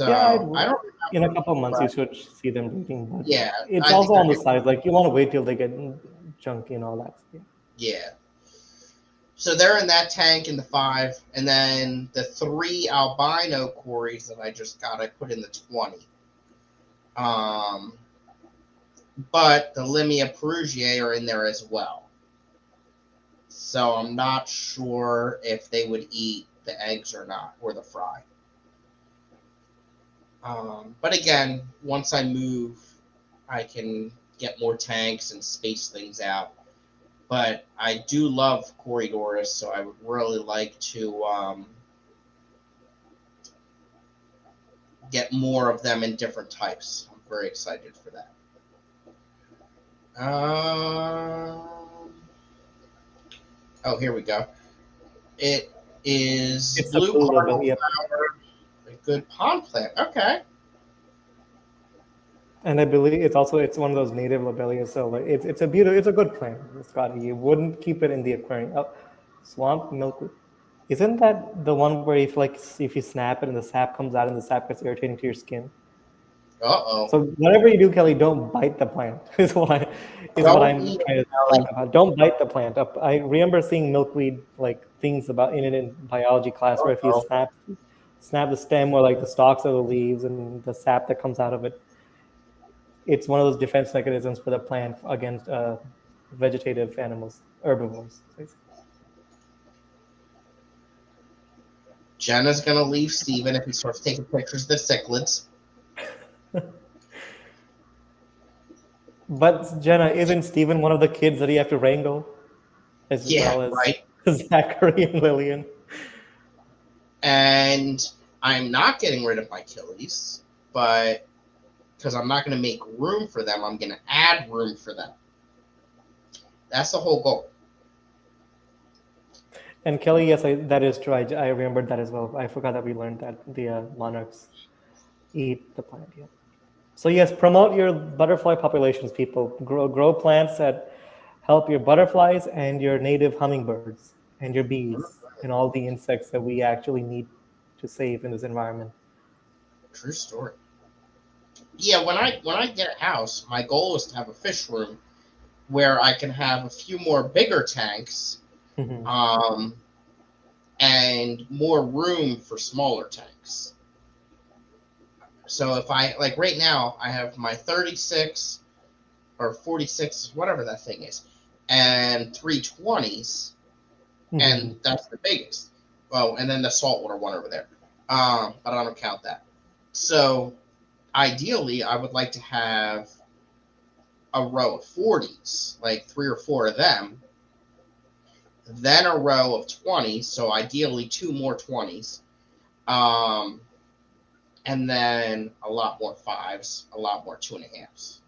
Yeah, So I don't in a remember, couple of months you but should see them breeding, but yeah, it's I think also they're on the due. size. Like you want to wait till they get chunky and all that. Yeah. Yeah. So they're in that tank in the 5, and then the 3 albino cories that I just got, I put in the 20. Um, but the Limia perugiae are in there as well. So I'm not sure if they would eat the eggs or not, or the fry. But again, once I move, I can get more tanks and space things out. But I do love Corydoras, so I would really like to get more of them in different types. I'm very excited for that. Oh, here we go. It is It's a blue blue cardinal lobelia. Yep. flower, a good pond plant. Okay. And I believe it's one of those native lobelias. So like it's a good plant, Scotty. You wouldn't keep it in the aquarium. Oh, swamp milkweed. Isn't that the one where if you snap it and the sap comes out and the sap gets irritating to your skin? Uh-oh. So whatever you do, Kelly, don't bite the plant. Is what Don't I'm eat it, trying to Kelly. talk about. Don't bite the plant. I remember seeing milkweed like things about in it in biology class where if you Uh-oh. snap the stem or like the stalks of the leaves and the sap that comes out of it, it's one of those defense mechanisms for the plant against vegetative animals, herbivores. Jenna's going to leave Steven if he starts taking pictures of the cichlids. But Jenna, isn't Stephen one of the kids that you have to wrangle, as Yeah, well as right. Zachary and Lillian? And I'm not getting rid of my Achilles, but because I'm not going to make room for them, I'm going to add room for them. That's the whole goal. And Kelly, yes, that is true. I remembered that as well. I forgot that we learned that the monarchs eat the plant. Yeah. So yes, promote your butterfly populations, people. Grow plants that help your butterflies and your native hummingbirds and your bees and all the insects that we actually need to save in this environment. True story. Yeah, when I get a house, my goal is to have a fish room where I can have a few more bigger tanks, Mhm. um, and more room for smaller tanks. So if I like right now, I have my 36 or 46, whatever that thing is, and 320s, and Mhm. that's the biggest. Oh, and then the saltwater one over there. But I don't count that. So ideally, I would like to have a row of 40s, like 3 or 4 of them, then a row of 20s, so ideally 2 more 20s, um, and then a lot more 5s, a lot more 2.5s.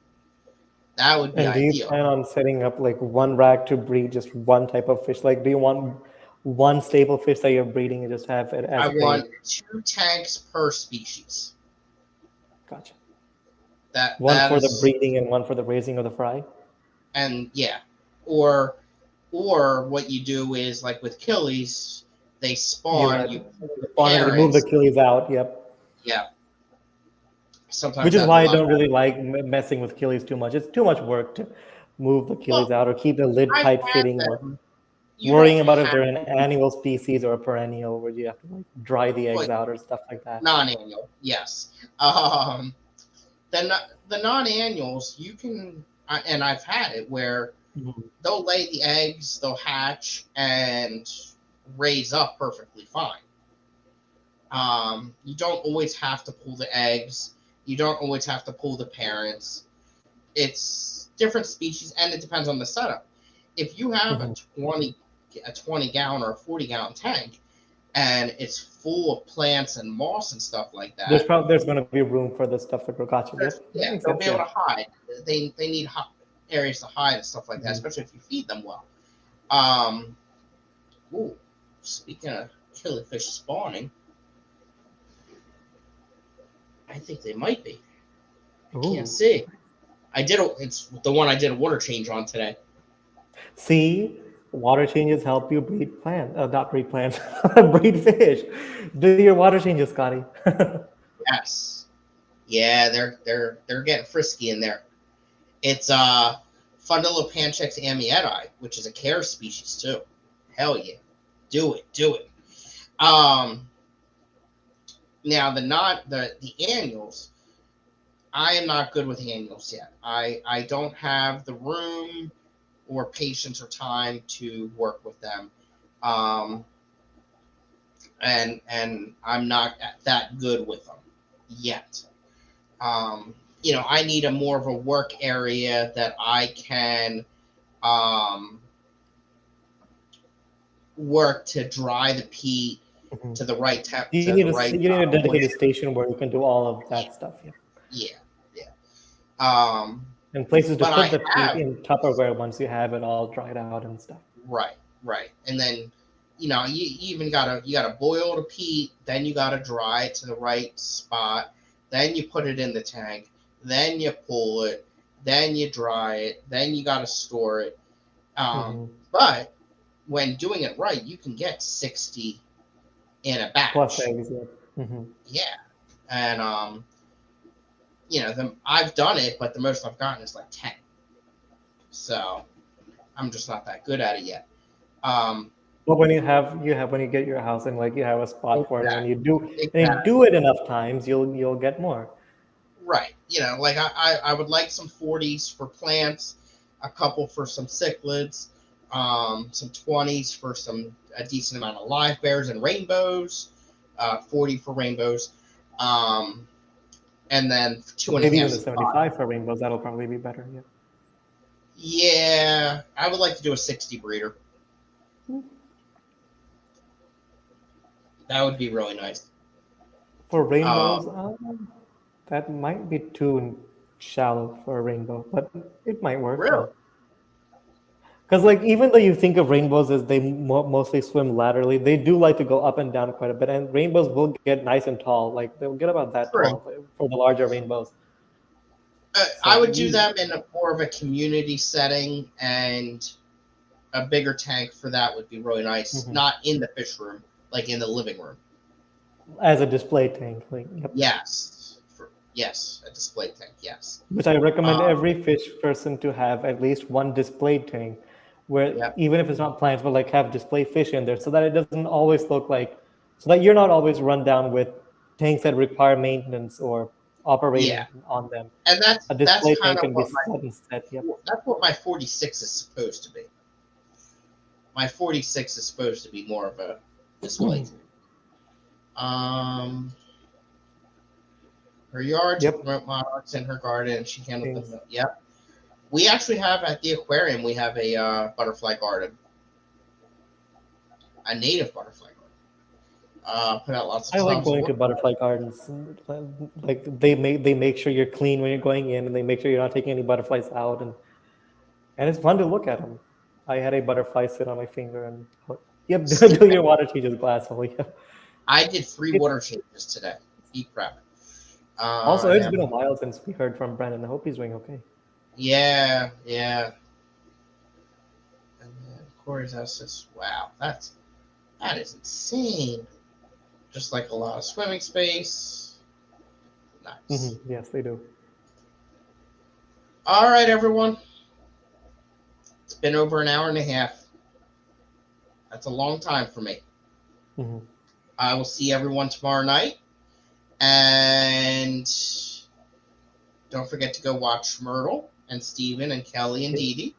That would be And do you ideal. plan on setting up like one rack to breed just one type of fish? Like, do you want one staple fish that you're breeding and just have it I as want bait? 2 tanks per species. Gotcha. That One that for the is, breeding and one for the raising of the fry? and yeah, or what you do is like with killies, they You spawn. let You pull the spawn and remove the parents. Achilles out. Yep. Yeah, sometimes Which is that's a why I lot don't better. really like messing with Achilles too much. It's too much work to move the Achilles Well, out or keep the lid I've tight had fitting or them. You worrying don't about if have they're an annual species or a perennial where you have to like dry the eggs like out or stuff like that. non-annual. Yes. The non-annuals you can, and I've had it where Mhm. they'll lay the eggs, they'll hatch and raise up perfectly fine. You don't always have to pull the eggs. You don't always have to pull the parents. It's different species, and it depends on the setup. If you have Mhm. 20 gallon or a 40 gallon tank, and it's full of plants and moss and stuff like that, There's going to be room for this stuff to grow. Gotcha. Yep, that makes they'll be sense. able Yeah. to hide. They need areas to hide and stuff like that, Mhm. especially if you feed them well. Um, ooh, speaking of killifish spawning, I think they might be. I can't Ooh. see. It's the one I did a water change on today. See, water changes help you breed plants, not breed plants, breed fish. Do your water changes, Scotty. Yes. Yeah, they're getting frisky in there. It's Fundilla Panchex amieti, which is a care species too. Hell yeah. Do it. Um, Now the annuals. I am not good with annuals yet. I don't have the room or patience or time to work with them. Um, and I'm not that good with them yet. I need a more of a work area that I can um, work to dry the peat Mhm. to the right temp You to need the a right you need a dedicated moisture. station where you can do all of that stuff. Yeah, Yeah, yeah. Um, and places to but put I the peat have in Tupperware once you have it all dried out and stuff. right, right, and then you even gotta boil the peat, then you gotta dry it to the right spot, then you put it in the tank, then you pull it, then you dry it, then you gotta store it. Um, Hmm. but when doing it right, you can get 60 in a Plus batch. eggs. Yeah. Hmm. Yeah, and I've done it, but the most I've gotten is like 10. So I'm just not that good at it yet. Um, But when you get your house and like you have a spot for it, and exactly, you do exactly. it enough times, you'll get more. Right. Like I would like some 40s for plants, a couple for some cichlids, some 20s for a decent amount of live bears and rainbows, 40 for rainbows, um, and then two and a Maybe half even a spot. 75 for rainbows. That'll probably be better. Yeah. Yeah, I would like to do a 60 breeder. That would be really nice. For Um, rainbows, that might be too shallow for a rainbow, but it might work. Yeah. really? Because like even though you think of rainbows as they mostly swim laterally, they do like to go up and down quite a bit, and rainbows will get nice and tall. Like they'll get about that True. tall for the larger rainbows. I So would do them in more of a community setting, and a bigger tank for that would be really nice. mhm. Not in the fish room, like in the living room. As a display tank, like yep. Yes, a display tank. Yes. Which I recommend Um, every fish person to have at least one display tank, where yeah. even if it's not plants, but like have display fish in there, so that it doesn't always look like, so that you're not always run down with tanks that require maintenance or Yeah. operating on them. And A that's display kind tank of can be set and set. Yep. that's what my 46 is supposed to be. My 46 is supposed to be more of a display tank. Um, her yard to Yep. promote monarchs in her garden. She handled Things. them. Yep. We actually have at the aquarium. We have a butterfly garden, a native butterfly garden. Put out lots of I like tubs of going water. to butterfly gardens. Like they make sure you're clean when you're going in, and they make sure you're not taking any butterflies out, and it's fun to look at them. I had a butterfly sit on my finger, and yep, See, do your water changes glass. Oh, yeah. I did 3 It, water changes today. Be proud. also, And it's then, been a while since we heard from Brandon. I hope he's doing okay. yeah, yeah. And then Corey's house says, "Wow, that is insane. Just like a lot of swimming space. Nice. Yes, they do. All right, everyone. It's been over an hour and a half. That's a long time for me. Hmm. I will see everyone tomorrow night. And don't forget to go watch Myrtle and Steven and Kelly and Dee Dee.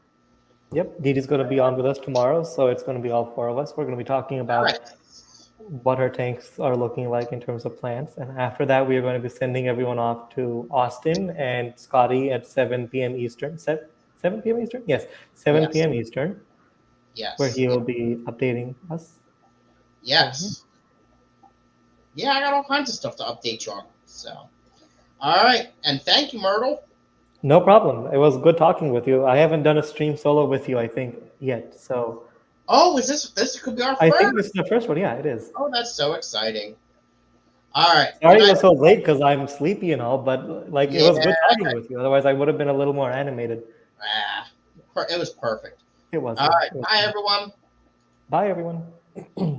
Yep, Dee Dee's going to be on with us tomorrow, so it's going to be all four of us. We're going to be talking about Nice. what our tanks are looking like in terms of plants. And after that, we are going to be sending everyone off to Austin and Scotty at 7 p.m. Eastern. 7 p.m. Eastern? Yes, 7 Yes. p.m. Eastern, where Yes. he Yes. will be updating us. So, yeah. Yes. Yeah, I got all kinds of stuff to update you on. So, all right. And thank you, Myrtle. No problem. It was good talking with you. I haven't done a stream solo with you, I think, yet. So Oh, is this could be our I think this first? is the first one. Yeah, it is. Oh, that's so exciting. All right. Good Sorry it night. was so late because I'm sleepy and all, but like it Yeah. was good talking with you. Otherwise, I would have been a little more animated. Ah, it was perfect. It was, All yeah. right. It was Bye, fun. everyone. Bye, everyone.